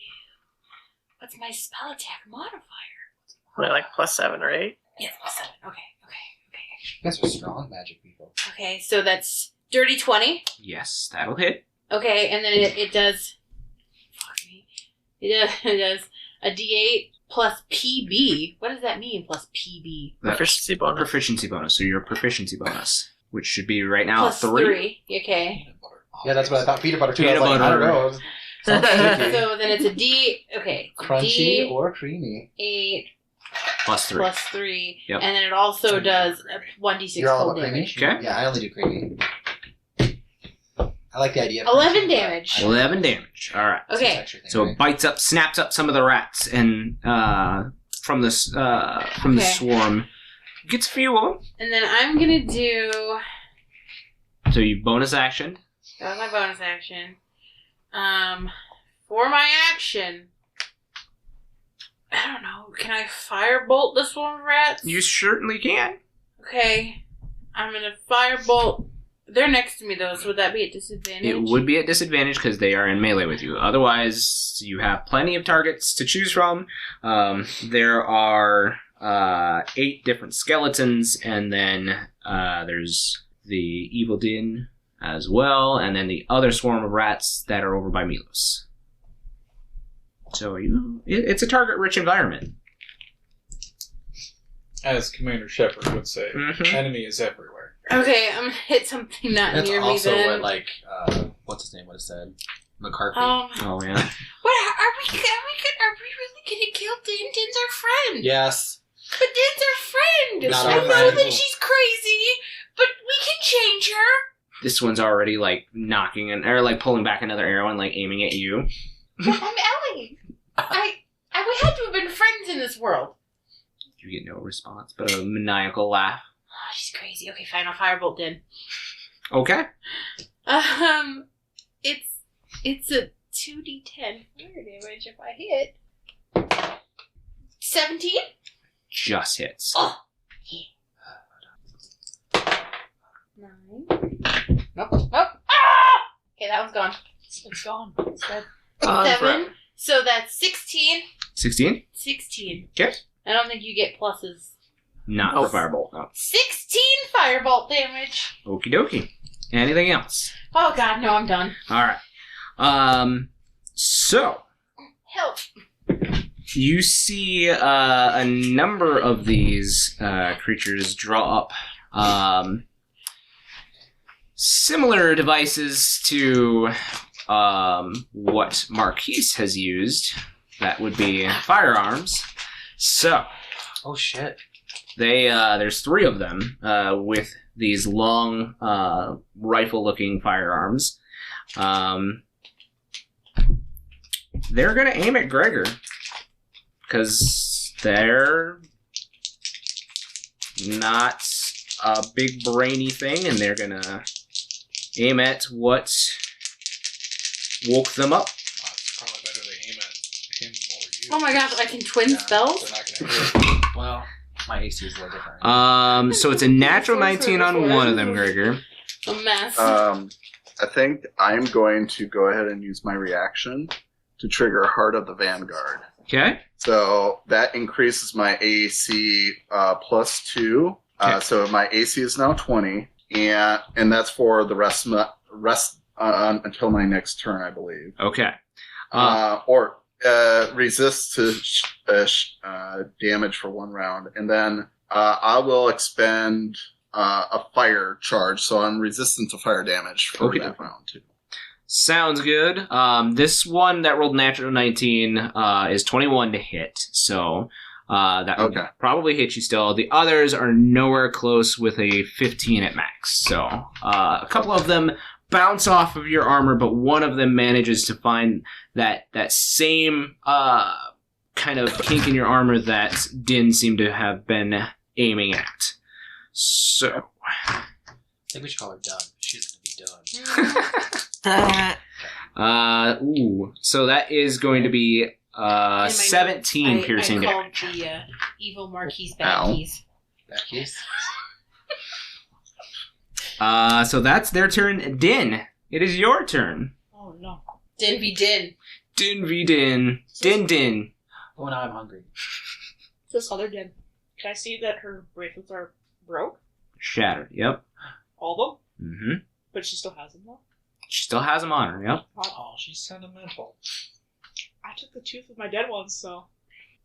What's my spell attack modifier? What, like +7 or 8? Yeah, +7. Okay. You guys are strong magic people. Okay, so that's dirty 20. Yes, that'll hit. Okay, and then it does. Fuck me. It does a D8 plus PB. What does that mean? Plus PB. Proficiency bonus. Proficiency bonus. So your proficiency bonus, which should be right now Plus 3. Okay. Yeah, that's what I thought. Peanut butter too. Peanut I was like, butter. I don't know. Sounds sticky. So then it's a D. Okay. Crunchy or creamy. D8 Plus 3. plus 3. Yep. And then it also does a 1d6 You're all cold about creamy? damage. Okay. Yeah, I only do creamy. I like the idea. Of 11 creamy, but damage. 11 damage. All right. it's a Okay. texture thing, So right? it bites up, snaps up some of the rats, and from the Okay. swarm, gets a few of them. And then I'm gonna do. So you bonus action. That was my bonus action. For my action, I don't know. Can I firebolt the swarm of rats? You certainly can. Okay. I'm gonna firebolt. They're next to me though, so would that be at disadvantage? It would be at disadvantage because they are in melee with you. Otherwise, you have plenty of targets to choose from. There are 8 different skeletons, and then there's the Evil Din as well, and then the other swarm of rats that are over by Milos. So it's a target-rich environment. As Commander Shepard would say, Mhm. enemy is everywhere. Okay, I'm gonna hit something not That's near me also then. what, like, what's his name would have said. McCarthy. Oh yeah. What are we really gonna kill Din? Din's our friend. Yes. But Din's our friend. Not I our know friend. that she's crazy, but we can change her. This one's already like knocking or like pulling back another arrow and like aiming at you. But I'm Ellie. We had to have been friends in this world. You get no response, but a maniacal laugh. Oh, she's crazy. Okay, fine. I'll firebolt Din. Okay. It's a 2d10 fire damage if I hit. 17? Just hits. Oh, yeah. 9. Nope. Ah! Okay, that one's gone. It's gone. It's dead. 7. So that's 16. 16? 16. Okay. I don't think you get pluses. Not for firebolt. No. 16 firebolt damage. Okie dokie. Anything else? Oh god, no, I'm done. Alright. So, Help. you see a number of these creatures draw up similar devices to what Marquies has used. That would be firearms. So, Oh shit! There's 3 of them with these long rifle-looking firearms. They're gonna aim at Gregor because they're not a big brainy thing, and they're gonna aim at what woke them up. It's probably better to aim at him or you. Oh my gosh, I can twin spells? They're not gonna hit. Well, my AC is a little different. So it's a natural 19 on one of them, Gregor. A mess. I think I'm going to go ahead and use my reaction to trigger Heart of the Vanguard. Okay. So that increases my AC +2. Okay. So my AC is now 20, and that's for the rest until my next turn, I believe. Okay. Or resist to damage for 1 round, and then I will expend a fire charge, so I'm resistant to fire damage for that round too. Sounds good. This one that rolled natural 19 is 21 to hit, so that would probably hit you still. The others are nowhere close with a 15 at max, so a couple of them bounce off of your armor, but one of them manages to find that same kind of kink in your armor that Din seemed to have been aiming at. So I think we should call her done. She's gonna be done. So that is going to be 17 piercing damage. I called the evil Marquies back keys. Back keys? So that's their turn. Din, it is your turn. Oh no. Din v Din. Din v Din. Din. Oh, now I'm hungry. This other Din. Can I see that her bracelets are broke? Shattered, yep. All of them? Mm-hmm. But she still has them though? She still has them on her, yep. Oh, she's sentimental. I took the tooth of my dead ones, so...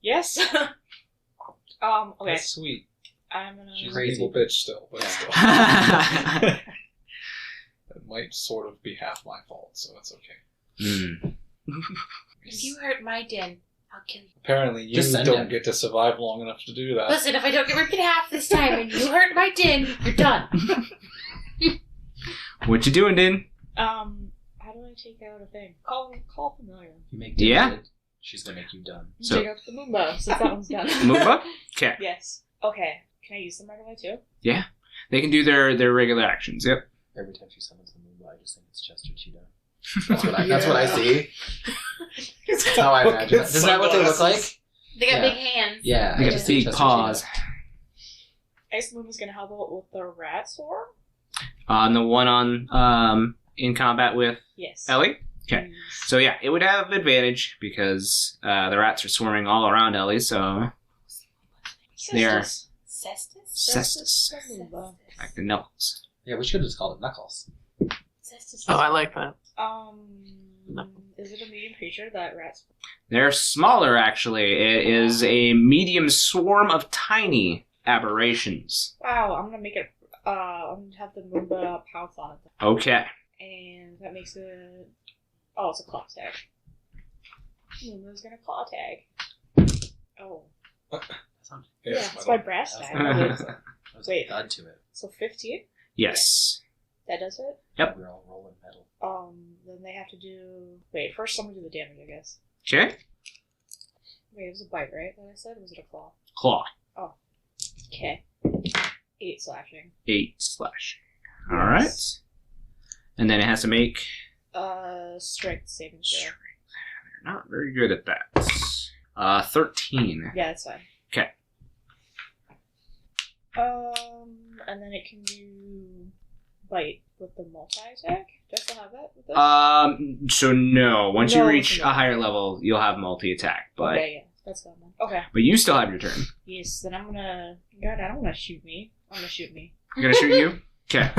Yes! Okay. That's sweet. I'm gonna... She's an evil bitch still, but still. It might sort of be half my fault, so it's okay. Mm. If you hurt my Din, I'll kill you. Apparently you Just send don't him. get to survive long enough to do that. Listen, if I don't get ripped in half this time and you hurt my Din, you're done. What you doing, Din? How do I take out a thing? Call familiar. You make Din Yeah. dead, she's gonna make you done. So- Take out the Moomba, since that one's done. Moomba? Okay. Yes. Okay. Can I use them right away too? Yeah. They can do their regular actions, yep. Every time she summons the Moonlight, I just think it's Chester Cheetah. That's what I see. That's how I imagine it. Is that what they look like? They got Yeah. big hands. Yeah. They I got just see big Chester paws. Cheetah. Ice Moon is gonna help out with the rat swarm? And the one on in combat with Yes. Ellie? Okay. So yeah, it would have advantage because the rats are swarming all around Ellie, so they are Cestus. Moomba. Like the knuckles. Yeah, we should have just called it Knuckles. Oh, I like that. Is it a medium creature that rats? They're smaller, actually. It is a medium swarm of tiny aberrations. Wow, I'm gonna make it. I'm gonna have the Moomba pounce on it. Okay. And that makes it. Oh, it's a claw tag. Moomba's gonna claw tag. Oh. Yeah, it's my brass tag. There's Wait. a thud to it. So 15? Yes. That does it? Yep. We're all rolling metal. Then they have to do. Wait, first someone do the damage, I guess. Okay. Wait, it was a bite, right? That I said? Or was it a claw? Claw. Oh. Okay. 8 slashing. 8 slashing. Alright. And then it has to make... Strength saving throw. Strength. They're not very good at that. 13. Yeah, that's fine. Okay. And then it can do bite with the multi-attack. Do I still have that with this? So no. Once you No, reach no. a higher level, you'll have multi-attack. But Okay, yeah. That's gone then. Okay. but you still have your turn. Yes, then I'm gonna... God, I don't want to shoot me. I'm gonna shoot me. You're gonna shoot you? Okay.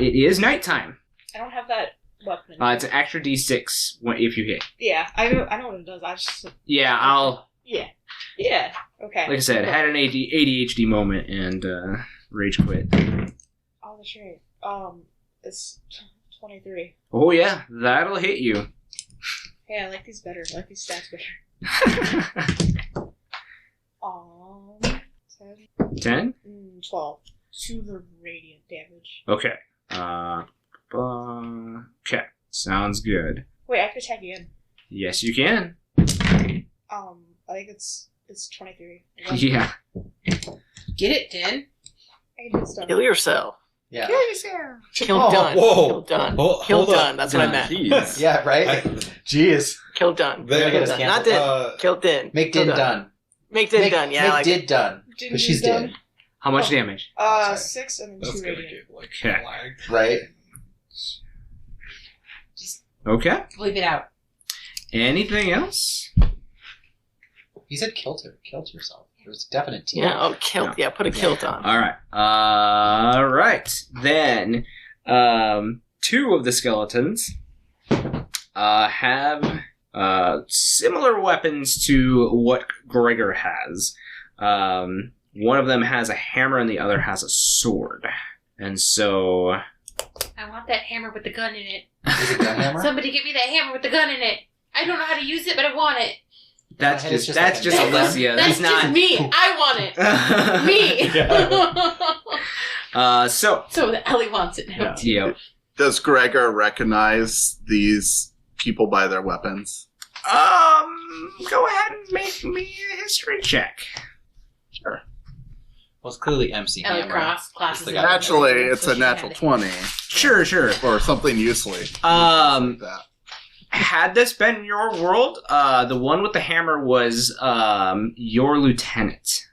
It is nighttime. I don't have that weapon. It's an extra d6 if you hit. Yeah, I know what it does. I just... Yeah, I'll... Yeah. Yeah. Okay. Like I said, had an ADHD moment and rage quit. Oh, that's right. It's 23. Oh yeah, that'll hit you. Hey, I like these better. I like these stats better. 10? 10? 12. To the radiant damage. Okay. Okay. Sounds good. Wait, I have to attack again. Yes, you can. I think it's 23. Yeah. Get it, Din. I can hit stuff. Kill yourself. Yeah. Kill yourself. Kill Oh, done. whoa. Kill done. Hold- Kill hold done. up. That's what I meant. Jeez. Yeah, right? Jeez. Kill done. There Kill it is. done. Not did. Kill din. Make Kill Din done. Make din done. Yeah, Make like Did done. Didn't But she's you done? dead. How much damage? 6 and then That's 2 gonna radiant. get like Okay. flagged. Right? Okay. Bleep it out. Anything else? You said killed yourself. There's a definite team. yeah. Oh, kill. Yeah, put a kill on. All right. Then, 2 of the skeletons have similar weapons to what Gregor has. One of them has a hammer and the other has a sword. And so... I want that hammer with the gun in it. Is it gunhammer? Somebody get me that hammer with the gun in it. I don't know how to use it, but I want it. That's It's just just like a- Alysia. That's That's just me. I want it. Me. So Ellie wants it now. Yep. Does Gregor recognize these people by their weapons? Go ahead and make me a history check. Sure. Well, it's clearly MC Ellie Hammer. classes. It's the it. guy- Naturally, it's So a she natural had it. 20 Sure. or something usefully. Um, Like that. Had this been your world, the one with the hammer was your lieutenant.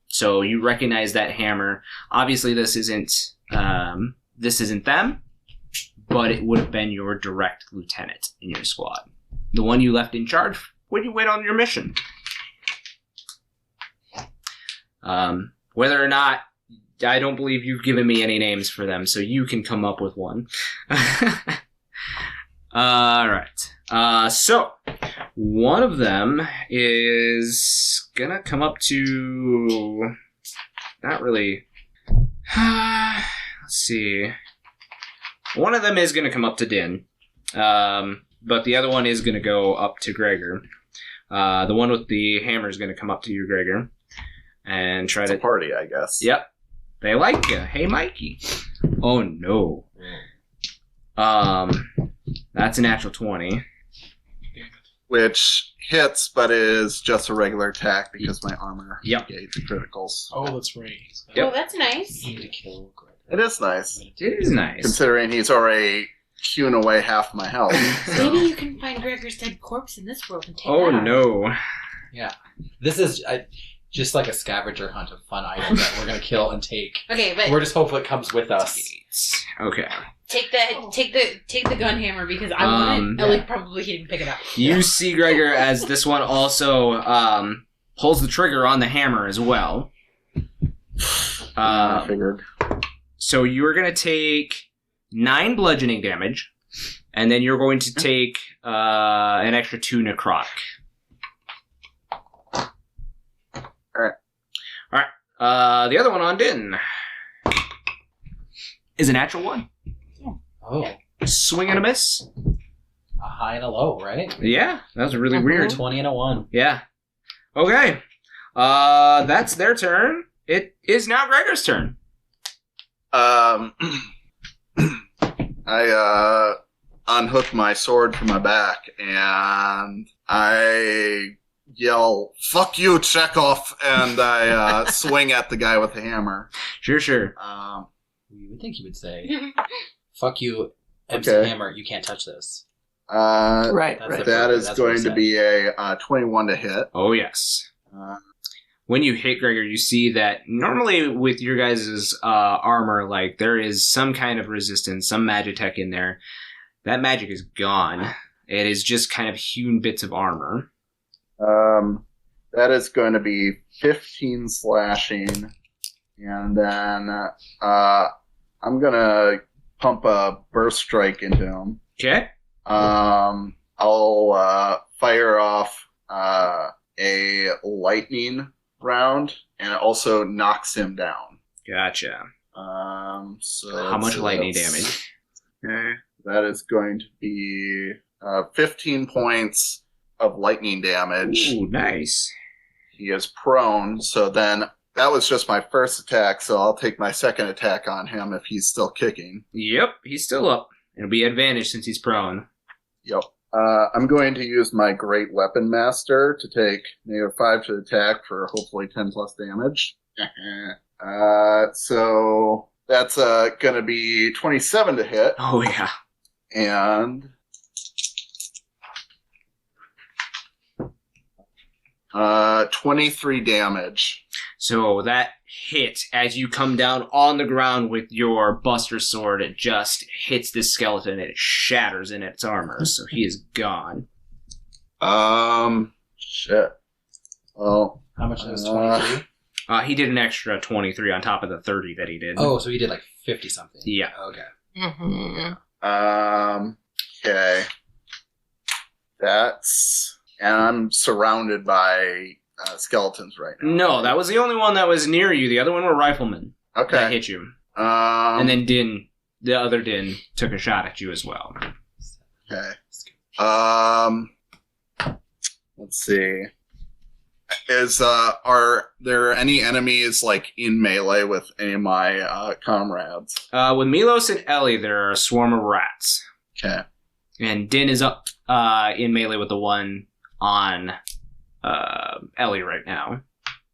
So you recognize that hammer. Obviously, this isn't them, but it would have been your direct lieutenant in your squad, the one you left in charge when you went on your mission. Whether or not, I don't believe you've given me any names for them, so you can come up with one. Alright. So, one of them is gonna come up to... Not really... Let's see. One of them is gonna come up to Din. But the other one is gonna go up to Gregor. The one with the hammer is gonna come up to you, Gregor. And try It's to... a party, I guess. Yep. They like you. Hey, Mikey. Oh, no. That's a natural 20. Which hits, but is just a regular attack because my armor Yep. gave the criticals. Oh, that's right. Yep. Oh, that's nice. You need to kill Gregor. It is nice, It is nice. considering he's already hewn away half my health. Maybe So. you can find Gregor's dead corpse in this world and take Oh, that out. no. This is just like a scavenger hunt of fun items that we're going to kill and take. Okay, but We're just hopeful it comes with us. Okay. take the gun hammer because I want it. Ellie probably didn't pick it up. You see Gregor as this one also pulls the trigger on the hammer as well. I figured. So you're going to take 9 bludgeoning damage, and then you're going to take an extra 2 necrotic. Alright. The other one on Din is a natural 1. Oh, Swing and a miss. a high and a low, right? Yeah, that was really weird. 20 and a 1. Yeah. Okay. That's their turn. It is now Gregor's turn. I unhook my sword from my back and I yell, "Fuck you, Chekhov!" and I swing at the guy with the hammer. Sure. You would think you would say, fuck you, MC Okay. Hammer, you can't touch this. Right. That's Right. That is That's what going he to said. be a 21 to hit. Oh, yes. Uh, When you hit Gregor, you see that normally with your guys' armor, like, there is some kind of resistance, some magitech in there. That magic is gone. It is just kind of hewn bits of armor. that is going to be 15 slashing, and then I'm gonna pump a burst strike into him. Okay? I'll fire off a lightning round, and it also knocks him down. Gotcha. So How much lightning that's- damage? Okay, that is going to be 15 points of lightning damage. Ooh, nice. He is prone, so then that was just my first attack, so I'll take my second attack on him if he's still kicking. Yep, he's still up. It'll be advantage since he's prone. Yep. I'm going to use my Great Weapon Master to take -5 to attack for hopefully 10 plus damage. So that's going to be 27 to hit. Oh, yeah. And 23 damage. So that hit, as you come down on the ground with your Buster Sword, it just hits this skeleton and it shatters in its armor, so he is gone. Shit. Well, How much is 23? He did an extra 23 on top of the 30 that he did. Oh, so he did like 50 something. Yeah. Okay. Okay. And I'm surrounded by skeletons right now. No, that was the only one that was near you. The other one were riflemen that Okay. hit you. And then the other Din, took a shot at you as well. Okay. Let's see. Are there any enemies like in melee with any of my comrades? With Milos and Ellie, there are a swarm of rats. Okay. And Din is up in melee with the one on Ellie right now.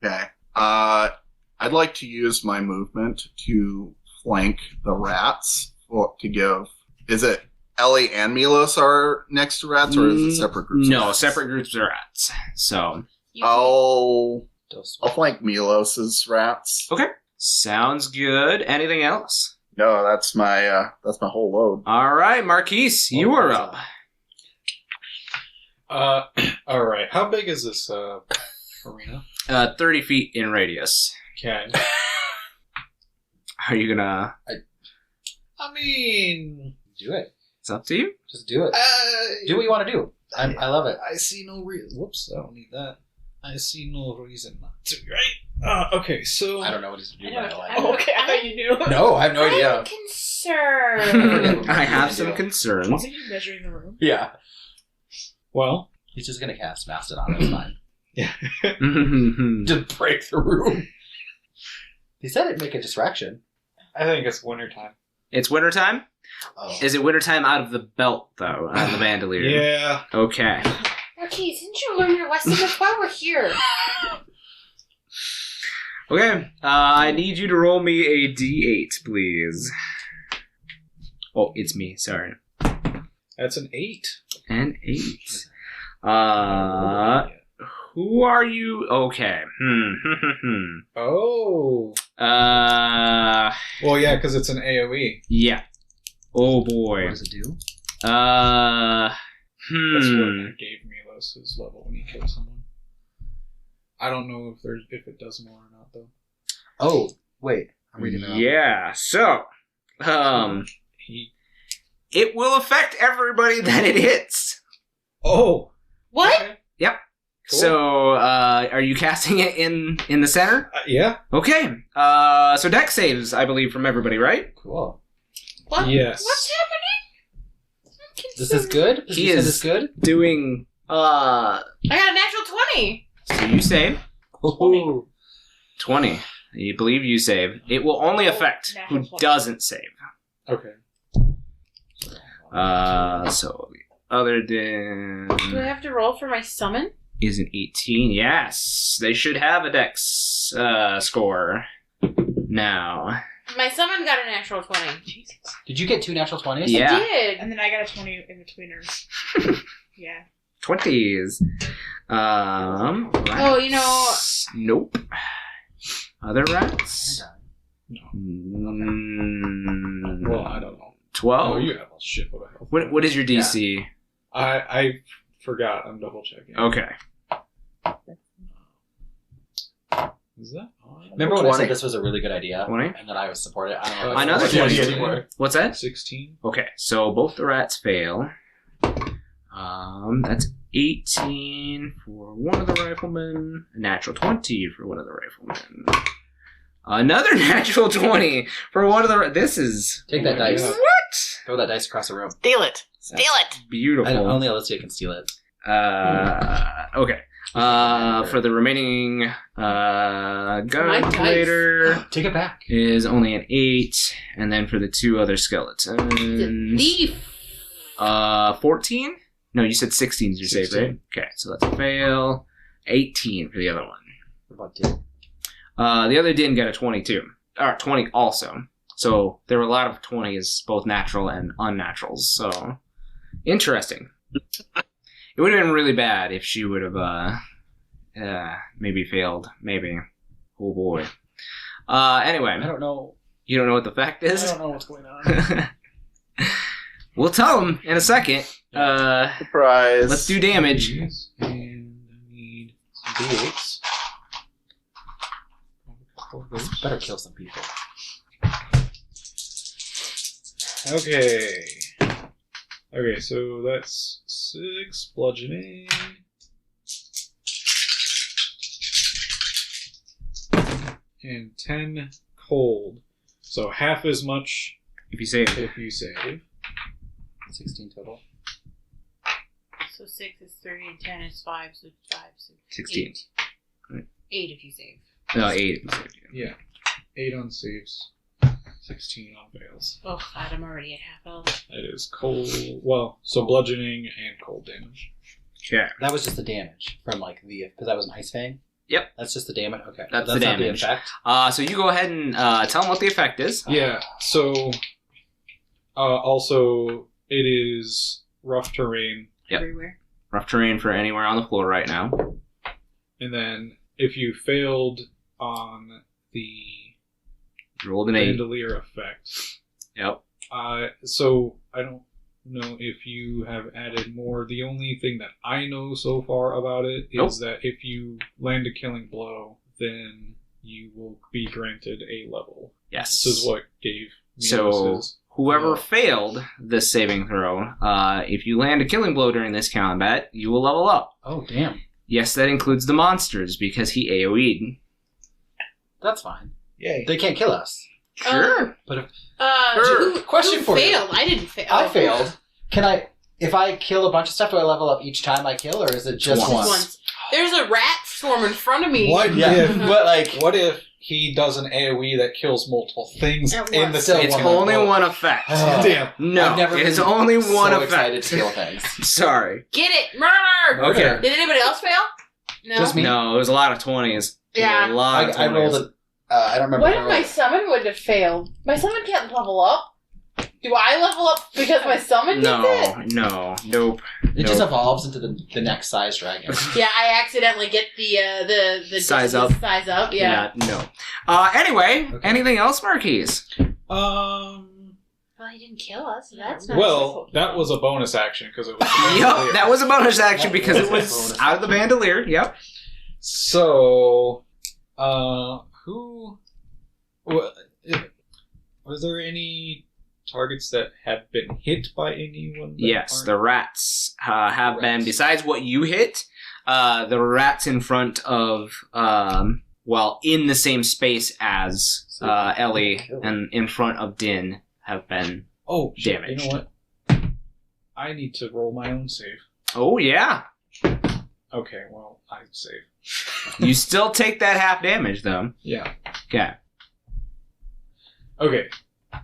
Okay. I'd like to use my movement to flank the rats to give. Is it Ellie and Milos are next to rats, or is it separate groups? No, of rats? separate groups of rats. So I'll flank Milos's rats. okay, sounds good. Anything else? No, that's my whole load. All right, Marquies, you are up. All right. How big is this arena? 30 feet in radius. Okay. Are you gonna? I mean, Do it. It's up to you. Just do it. Do what you want to do. I love it. I see no reason. Whoops, I don't need that. I see no reason not to. Right? Okay, so I don't know what he's doing. Oh, okay, I thought you knew. No, I have no idea. I'm concerned. I have some concerns. Are you measuring the room? Yeah. Well, He's just going to cast Mastodon. That's fine. yeah. Just break the room. He said it'd make a distraction. I think it's wintertime. It's wintertime? Oh. Is it wintertime out of the belt, though? Out of the bandolier? Yeah. Okay. Marquis, didn't you learn your lesson? That's why we're here. Okay. I need you to roll me a d8, please. Oh, it's me. Sorry. That's an 8. An 8. Who are you? Okay. Oh. Well, yeah, because it's an AoE. Yeah. Oh boy. What does it do? That's what I gave Milos his level when he killed someone. I don't know if it does more or not though. Oh, wait. I'm reading it. Yeah. So, it will affect everybody that it hits. Oh. What? Okay. Yep. Cool. So, are you casting it in the center? Yeah. Okay. So dex saves, I believe, from everybody, right? Cool. What? Yes. What's happening? I'm This is good? He You said is- it's good? Doing, I got a natural 20. so you save. Ooh. 20. You believe you save. It will only affect who Natural 20. doesn't save. Okay. So the other Din Do I have to roll for my summon? is an 18. Yes, they should have a dex score now. My summon got a natural 20. Jesus. Did you get 2 natural 20s? Yeah. I did. And then I got a 20 in betweeners. Yeah. 20s. Oh, you know- rats. Nope. Other rats? No. Well, I don't know. 12? Oh, you have a shitload of health. What is your DC? I forgot. I'm double checking. Okay. Is that on? Remember when I 20. said this was a really good idea? 20? And then I was supported? I don't know. I know if that's it's 20 anymore. What's that? 16. Okay, so both the rats fail. That's 18 for one of the riflemen. A natural 20 for one of the riflemen. Another natural 20 for one of the... This is... Take that dice. God. What? Throw that dice across the room. Steal it. Steal it. Beautiful. Only Alysia can steal it. Okay. For the remaining gunpowder Take it back. is only an 8, and then for the 2 other skeletons, Thief. 14. No, you said 16 is your save, 16. right? Okay, so that's a fail. 18 for the other one. What about Din? The other didn't get a 22. Or 20 also. So there were a lot of 20s, both natural and unnaturals. So interesting. It would have been really bad if she would have maybe failed. Maybe. Oh boy. Anyway. I don't know. You don't know what the fact is? I don't know what's going on. We'll tell him in a second. Surprise. Let's do damage. And I need some D8s. Better kill some people. Okay. Okay, so that's 6 bludgeoning. And 10 cold. So half as much If you save. if you save. 16 total. So 6 is 3 and 10 is 5, so 5, so 16. 8. 8 if you save. No, 8 if you save. Yeah. 8 on saves. 16 on fails. Oh god, I'm already at half health. That is cold. Well, so bludgeoning and cold damage. Okay. That was just the damage from like the because that was an ice fang. Yep. That's just the damage. Okay. That's the not damage. The effect. So you go ahead and tell him what the effect is. Yeah, so also it is rough terrain. Yep. Everywhere. Rough terrain for anywhere on the floor right now. And then if you failed on the Rolled an 8. bandolier effect, Yep. so I don't know if you have added more. The only thing that I know so far about it is that if you land a killing blow, then you will be granted a level. Yes. This is what gave me So whoever failed this saving throw, if you land a killing blow during this combat, you will level up. Oh damn. Yes, that includes the monsters because he AoE'd. That's fine. Yay. They can't kill us. Sure. But if Question for you. failed? I didn't fail. I failed, can I? If I kill a bunch of stuff, do I level up each time I kill, or is it just Once. once? There's a rat swarm in front of me. What Yeah, if but like, What if he does an AoE that kills multiple things At in the once. same It's one. only one effect. Oh. Damn. No, I've never it is been only one so effect. excited to kill things. Sorry. Get it! Murder! Okay. Did anybody else fail? No. Just me. No, it was a lot of 20s. Yeah. A lot of 20s. I rolled a. I don't remember. What what if I my rolled. summon would have failed? My summon can't level up. Do I level up because my summon No, gets it? no, nope. It just evolves into the next size dragon. Yeah, I accidentally get the Size distance up. Size up, yeah. No. Anyway, Okay. anything else, Marquies? Well, he didn't kill us, so that's not Well, that was a bonus action because it was. Yep, that was a bonus action because it was Bonus out of the bandolier. Yep. So, who? Was there any targets that have been hit by anyone? That Yes, aren't? the rats have been, Rats. besides what you hit, the rats in front of, in the same space as Ellie and in front of Din have been. Oh, shit, damaged. You know what? I need to roll my own save. Oh, yeah. Okay, well, I save. You still take that half damage, though. Yeah. Okay. Okay.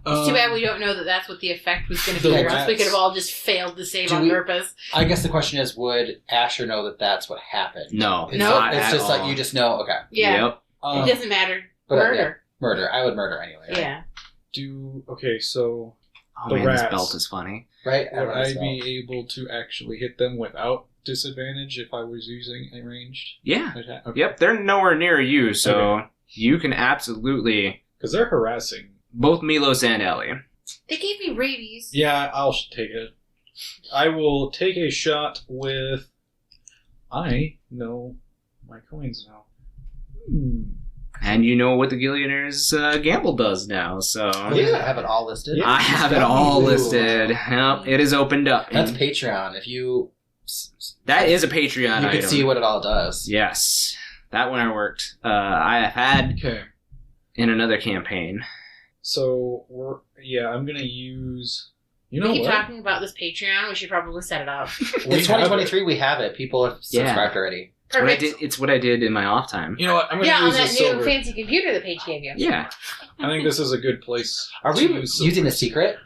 It's too bad we don't know that that's what the effect was going to The be, or else we rats. could have all just failed to save Do on we- purpose. I guess the question is, would Asher know that that's what happened? No. It's, No. not it's at just like all. you just know. Okay, Yeah, Yep. it doesn't matter. but, Murder. murder. I would murder anyway. Right? Yeah. Okay, so Oh, The man, rats. this belt is funny. Right. would I Everyone's be able to actually hit them without disadvantage if I was using a ranged Yeah. attack? Okay. Yep, they're nowhere near you, so Okay. you can absolutely... Because they're harassing. Both Milos and Ellie. They gave me rabies. Yeah, I'll take it. I will take a shot with... I know my coins now. And you know what the Gillionaire's gamble does now, so... I have it all listed. I have it all Ooh. listed. Yep, it is opened up. That's Patreon. If you That is a Patreon you item. can see what it all does. Yes. That one I worked. I have had Okay. in another campaign. So, I'm going to use... You know we keep what? talking about this Patreon. We should probably set it up. We It's have 2023. We have it. People have Yeah. subscribed already. Perfect. It's what I did in my off time. You know what? I'm going to Yeah, on use that the new silver. fancy computer that Paige gave you. Yeah. I think this is a good place. Are to we use using silver. a secret?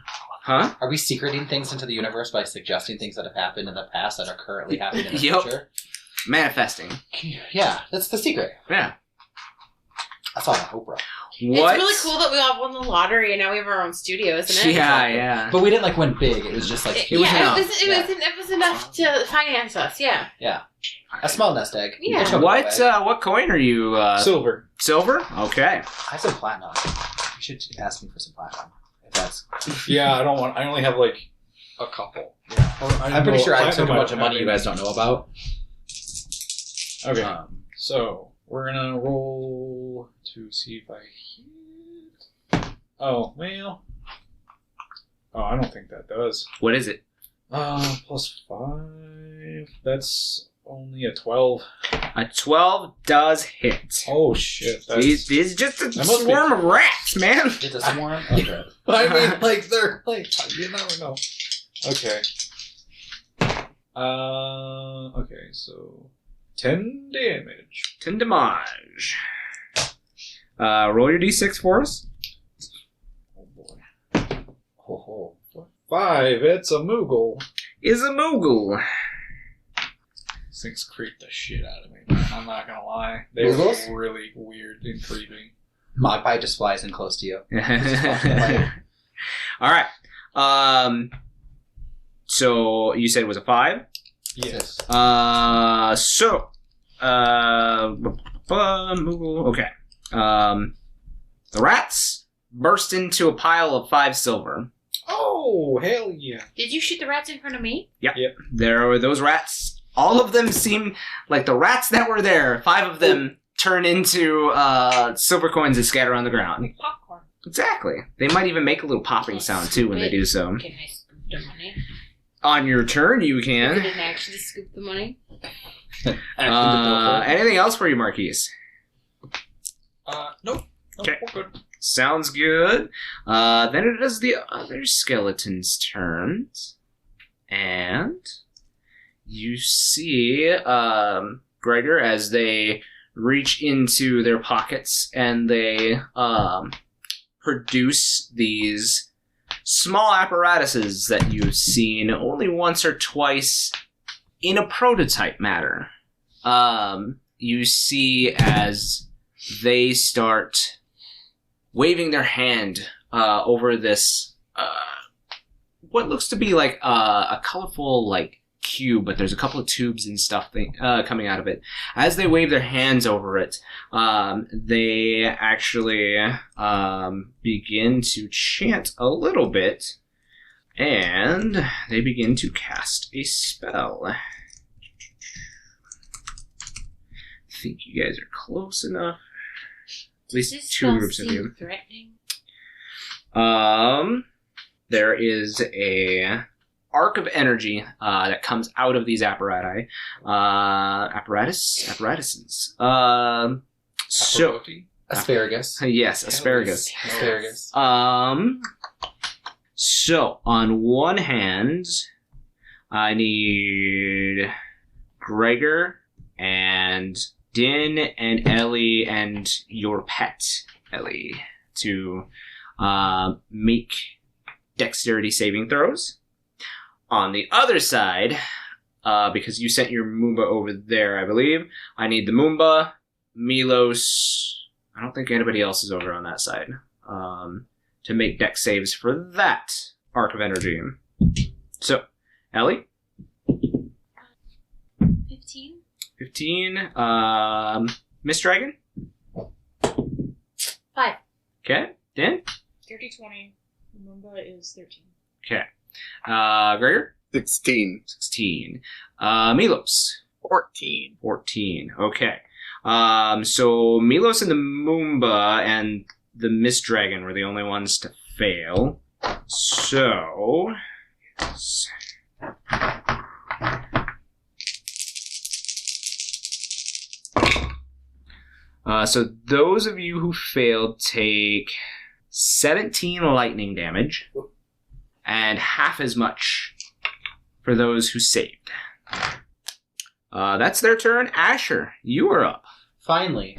Huh? Are we secreting things into the universe by suggesting things that have happened in the past that are currently happening in the Yep. future? Manifesting. Yeah, that's the secret. Yeah. That's all on Oprah. What? It's really cool that we all won the lottery and now we have our own studio, isn't it? Yeah, yeah. But we didn't like win big. It was just like It was enough. It was enough to finance us. Yeah. a small nest egg. Yeah. We'll choke it away. What coin are you? Silver. Silver? Okay. I have some platinum. You should ask me for some platinum. If that's. Yeah, I don't want. I only have like a couple. Yeah. Or I'm pretty sure I took a platinum bunch of money have you guys don't know about. Okay. So we're gonna roll to see if I hit. Oh well. Oh, I don't think that does. What is it? +5. That's only a 12. A 12 does hit. Oh shit! That's... It's just a That must swarm be- of rats, man. It's a swarm. Okay. I mean, like they're like you never know. Okay. Okay, so 10 damage. 10 damage. Roll your d6 for us. Oh boy. Oh, 5. It's a Moogle. Is a Moogle. These things creep the shit out of me. Man. I'm not gonna lie. They're Moogles? really weird and creepy. Magpie just flies in close to you. All right. So you said it was a 5? Yes. Moogle. Okay. The rats burst into a pile of 5 silver. Oh, hell yeah. Did you shoot the rats in front of me? Yep. There were those rats. All of them seem like the rats that were there. 5 of them turn into silver coins that scatter on the ground. Popcorn. Exactly. They might even make a little popping sound too when they do so. Can I scoop the money? On your turn, you You can. didn't actually scoop the money? Anything else for you, Marquies? Nope. Okay. We're good. Sounds good. Then it is the other skeleton's turn. And you see Gregor as they reach into their pockets and they produce these small apparatuses that you've seen only once or twice in a prototype matter. You see as they start waving their hand over this, what looks to be like a colorful like cube, but there's a couple of tubes and stuff coming out of it. As they wave their hands over it, they actually begin to chant a little bit, and they begin to cast a spell. I think you guys are close enough. At least Does this 2 spell groups of seem you. threatening? There is a arc of energy that comes out of these apparatuses. So Asparagus. yes, asparagus. Asparagus. So on one hand, I need Gregor and Din and Ellie and your pet Ellie to make dexterity saving throws. On the other side, because you sent your Moomba over there, I believe, I need the Moomba, Milos. I don't think anybody else is over on that side. To make dex saves for that arc of energy. So, Ellie? 15? 15. Miss Dragon? 5. Okay. Din? Dirty 20. Moomba is 13. Okay. Gregor? 16. 16. Milos? 14. 14. Okay. So Milos and the Moomba and the Mist Dragon were the only ones to fail. So... yes. So those of you who failed take 17 lightning damage and half as much for those who saved. That's their turn. Asher, you are up. Finally.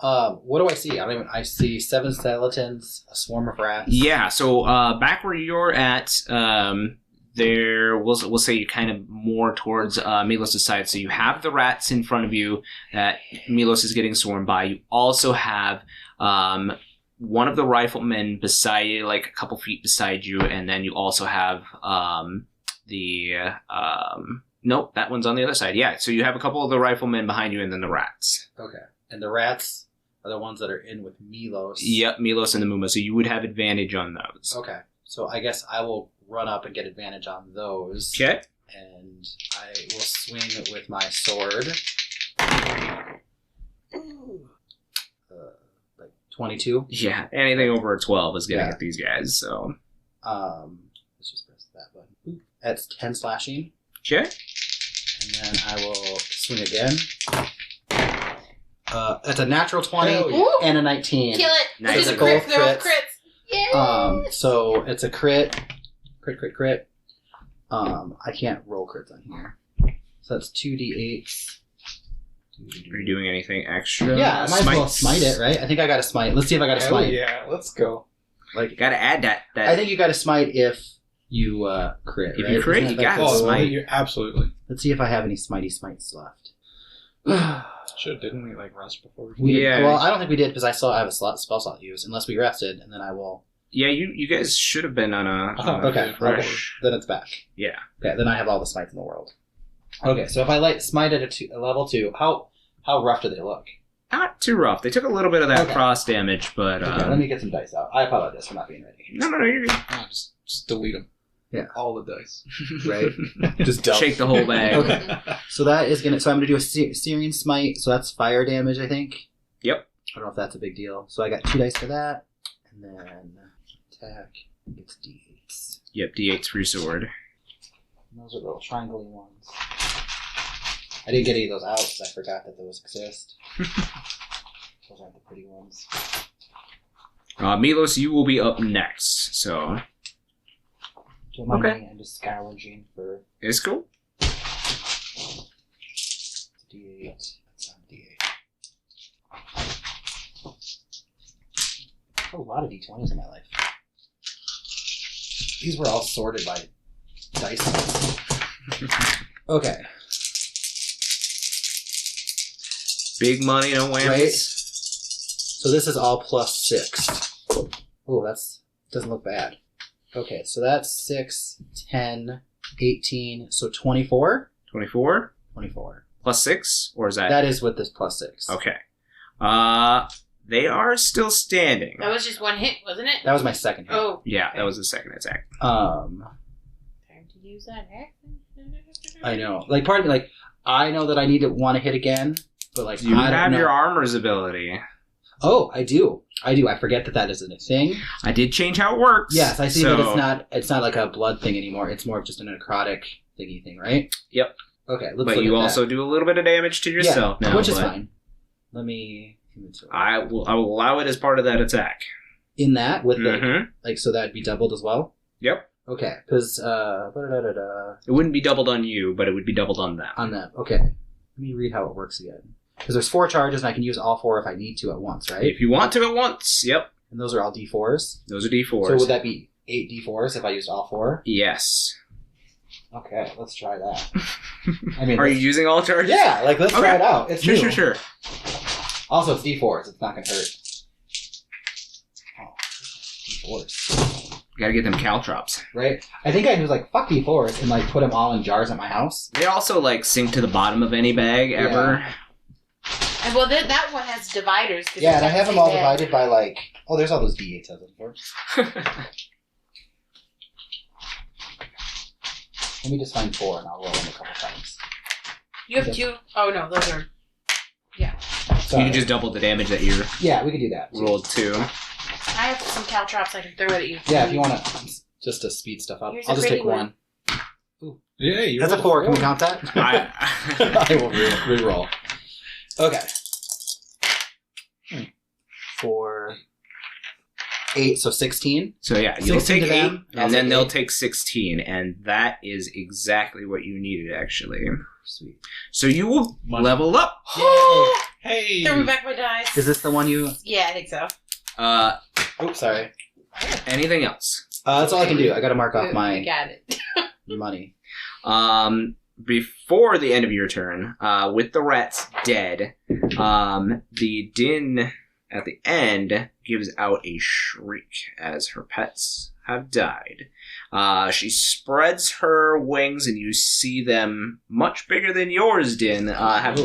What do I see? I see 7 skeletons, a swarm of rats. Yeah, so back where you're at, there we'll say you're kind of more towards Milos' side. So you have the rats in front of you that Milos is getting swarmed by. You also have one of the riflemen beside you, like a couple feet beside you, and then you also have nope, that one's on the other side. Yeah, so you have a couple of the riflemen behind you, and then the rats. Okay, and the rats are the ones that are in with Milos. Yep, Milos and the Muma. So you would have advantage on those. Okay, so I guess I will run up and get advantage on those. Okay. And I will swing with my sword. Like 22. Yeah, anything over a 12 is gonna Yeah. get these guys. So let's just press that button. Ooh, that's 10 slashing. okay. And then I will swing again. That's a natural 20 Ooh. and a 19. Kill it. Nice. These Those are are crits. both They're all crits. crits. Yeah. So it's a crit. Crit. I can't roll crits on here. So that's 2d8s. Are you doing anything extra? Yeah, I might as well Smites? smite it, right? I think I got to smite. Let's see if I got to Hell smite. yeah, let's go. Like, Gotta add that. I think you got to smite if you crit. If right? you crit, Isn't you that gotta the- smite. You, absolutely. Let's see if I have any smites left. Should didn't we like rest before? Yeah. Well, I don't think we did because I still have a spell slot used. Unless we rested, and then I will. Yeah, you guys should have been on a Okay. fresh. Then it's back. Yeah. Okay. Then I have all the smites in the world. Okay. So if I smite at a level 2, how rough do they look? Not too rough. They took a little bit of that Okay. cross damage, but Okay, let me get some dice out. I apologize for not being ready. no, you're good. Ah, just delete them. Yeah. All the dice. Right. Just dump. Shake the whole bag. Okay. So that is gonna. So I'm gonna do a Searing Smite. So that's fire damage, I think. Yep. I don't know if that's a big deal. So I got 2 dice for that, and then attack gets d8s. Yep, D8's for your sword. And those are little triangle ones. I didn't get any of those out because I forgot that those exist. Those aren't the pretty ones. Milos, you will be up next. So Don't mind Okay. me, I'm just scrounging for it's cool. d8. That's not d8. A lot of d20s in my life. These were all sorted by dice. Okay. Big money, no whammies. Right. So this is all plus 6. Oh, doesn't look bad. Okay, so that's 6, 10, 18, so 24? 24 24. plus 6, or is that? That is with this plus 6. Okay. They are still standing. That was just one hit, wasn't it? That was my second hit. Oh. Yeah, that was the second attack. Time to use that action. I know. Like, part of me, like, I know that I want to hit again, but, like, You I don't have know. your armor's ability. Oh, I do. I forget that isn't a thing. I did change how it works. Yes, I see so, that it's not like a blood thing anymore. It's more of just a necrotic thingy thing, right? Yep. Okay, let's But look you at also do a little bit of damage to yourself yeah, now. which is but fine. Let me inventory. I will allow it as part of that attack. In that, with Mhm. like, so that'd be doubled as well? Yep. Okay, because, It wouldn't be doubled on you, but it would be doubled on them. on that, okay. Let me read how it works again. Because there's 4 charges, and I can use all 4 if I need to at once, right? If you want to at once, yep. And those are all D4s? Those are D4s. So would that be 8 D4s if I used all 4? Yes. Okay, let's try that. I mean, Are you using all charges? Yeah, like, let's try Okay. it out. It's Sure, new. sure. Also, it's D4s. It's not going to hurt. Oh, D4s. Gotta get them caltrops. Right? I think I was like, fuck D4s, and like put them all in jars at my house. They also like sink to the bottom of any bag ever. And well, that one has dividers. 'cause Yeah, it's and I have them all big. divided by like, oh, there's all those D8s I was looking for. Let me just find 4 and I'll roll them a couple times. You have 2? Oh, no, those are... So you just double the damage that you Yeah, we could do that. too. rolled to. I have some caltrops I can throw at you. Yeah, if you want to, just to speed stuff up. Here's I'll a just take pretty one. Yeah, you That's a 4. Can we count that? I, I will re-roll. Okay. 4, 8, so 16. So yeah, you'll 16 take to 8, them, I'll and then take they'll 8. take 16, and that is exactly what you needed, actually. Sweet. So you will Money. level up. Hey! Throw me back my dice. Is this the one you... Yeah, I think so. Oops, sorry. Anything else? That's all I can do. I gotta mark off You my got it. money. Before the end of your turn, with the rats dead, the din at the end gives out a shriek as her pets have died. She spreads her wings, and you see them much bigger than yours, Din, have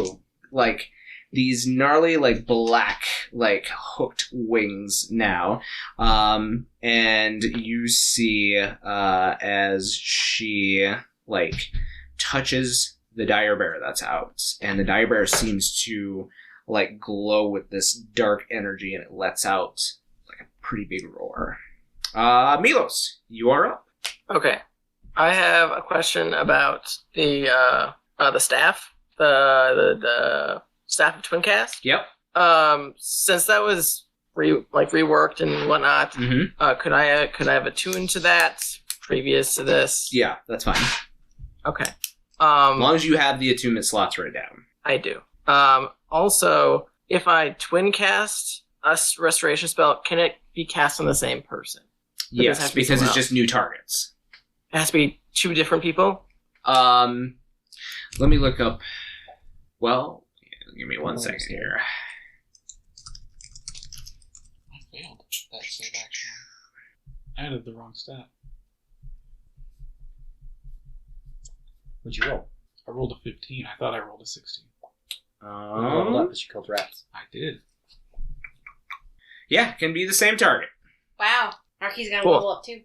like these gnarly, like black, like hooked wings now. And you see as she like touches the dire bear that's out, and the dire bear seems to like glow with this dark energy, and it lets out like a pretty big roar. Milos, you are up. Okay. I have a question about the staff, the staff of Twincast. Yep. Since that was reworked and whatnot, could I have attuned to that previous to this? Yeah, that's fine. Okay. As long as you have the attunement slots right down. I do. Also, if I Twincast a restoration spell, can it be cast on the same person? Yes, because it's just new targets. It has to be 2 different people? Let me look up. Well, give me 1 second here. I failed that save action. I added the wrong stat. What'd you roll? I rolled a 15. I thought I rolled a 16. You leveled up because you killed rats. I did. Yeah, can be the same target. Wow. Marquies got to Cool. level up too.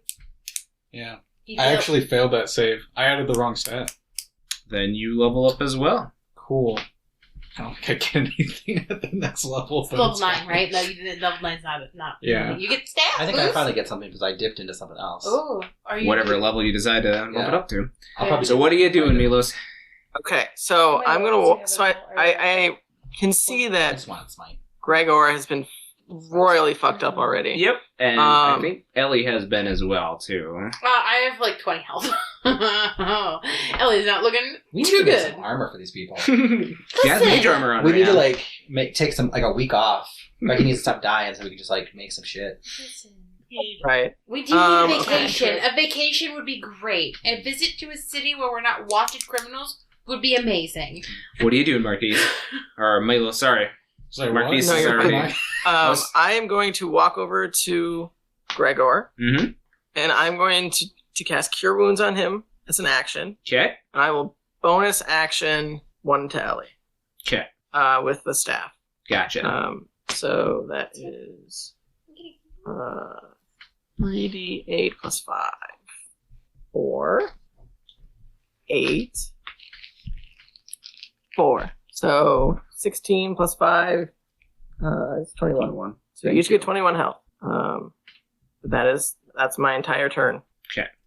Yeah. He I failed. actually failed that save. I added the wrong stat. Then you level up as well. Cool. I don't think I get anything at the next level. It's level 9, right? No, you didn't. Level 9's not. Yeah. You get stats. I think I finally get something because I dipped into something else. Oh, are you? Whatever level you decide to bump Yeah. it up to. I'll probably So what are you doing, Milos? Okay, so Wait, I'm what gonna. else So do you have I can see I that just wanted smite. Gregor has been royally fucked up already. Yep. And I think Ellie has been as well, too. I have like 20 health. Ellie's not looking We need too to make good. some armor for these people. She has mage armor on We her need to hand. like take some a week off. Becky needs to stop dying so we can just like make some shit. Listen. Right. We do need a Okay. vacation. A vacation would be great. A visit to a city where we're not wanted criminals would be amazing. What are you doing, Marquis? Or Milos, sorry. Sorry, Marquis what? No, is you're already... I am going to walk over to Gregor, Mm-hmm. and I'm going to cast Cure Wounds on him as an action, Okay. and I will bonus action 1 to Ellie. Okay. With the staff. Gotcha. So that is 3d8 plus 5. 4. 8. 4. So 16 plus 5 is 21. So you each get 21 health. That's my entire turn.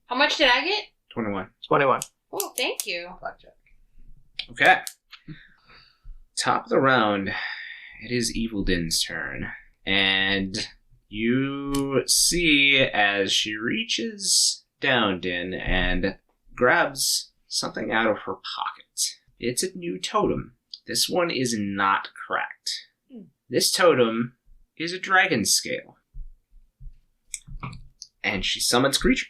How much did I get? 21. 21. Oh, thank you. Blackjack. Okay. Top of the round, it is Evil Din's turn. And you see as she reaches down, Din, and grabs something out of her pocket. It's a new totem. This one is not cracked. This totem is a dragon scale. And she summons creature.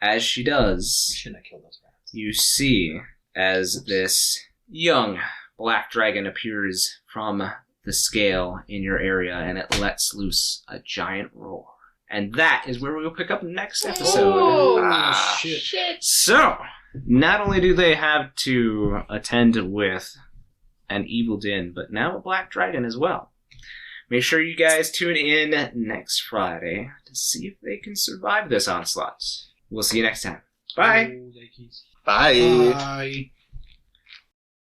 As she does, Shouldn't have killed those rats. you see as this young black dragon appears from the scale in your area, and it lets loose a giant roar. And that is where we will pick up next episode. Oh, shit. So, not only do they have to attend with an evil din, but now a black dragon as well. Make sure you guys tune in next Friday to see if they can survive this onslaught. We'll see you next time. Bye. Oh, Yankees. Bye. Bye.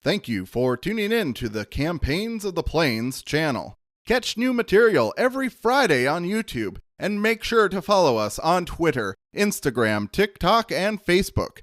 Thank you for tuning in to the Campaigns of the Plains channel. Catch new material every Friday on YouTube, and make sure to follow us on Twitter, Instagram, TikTok, and Facebook.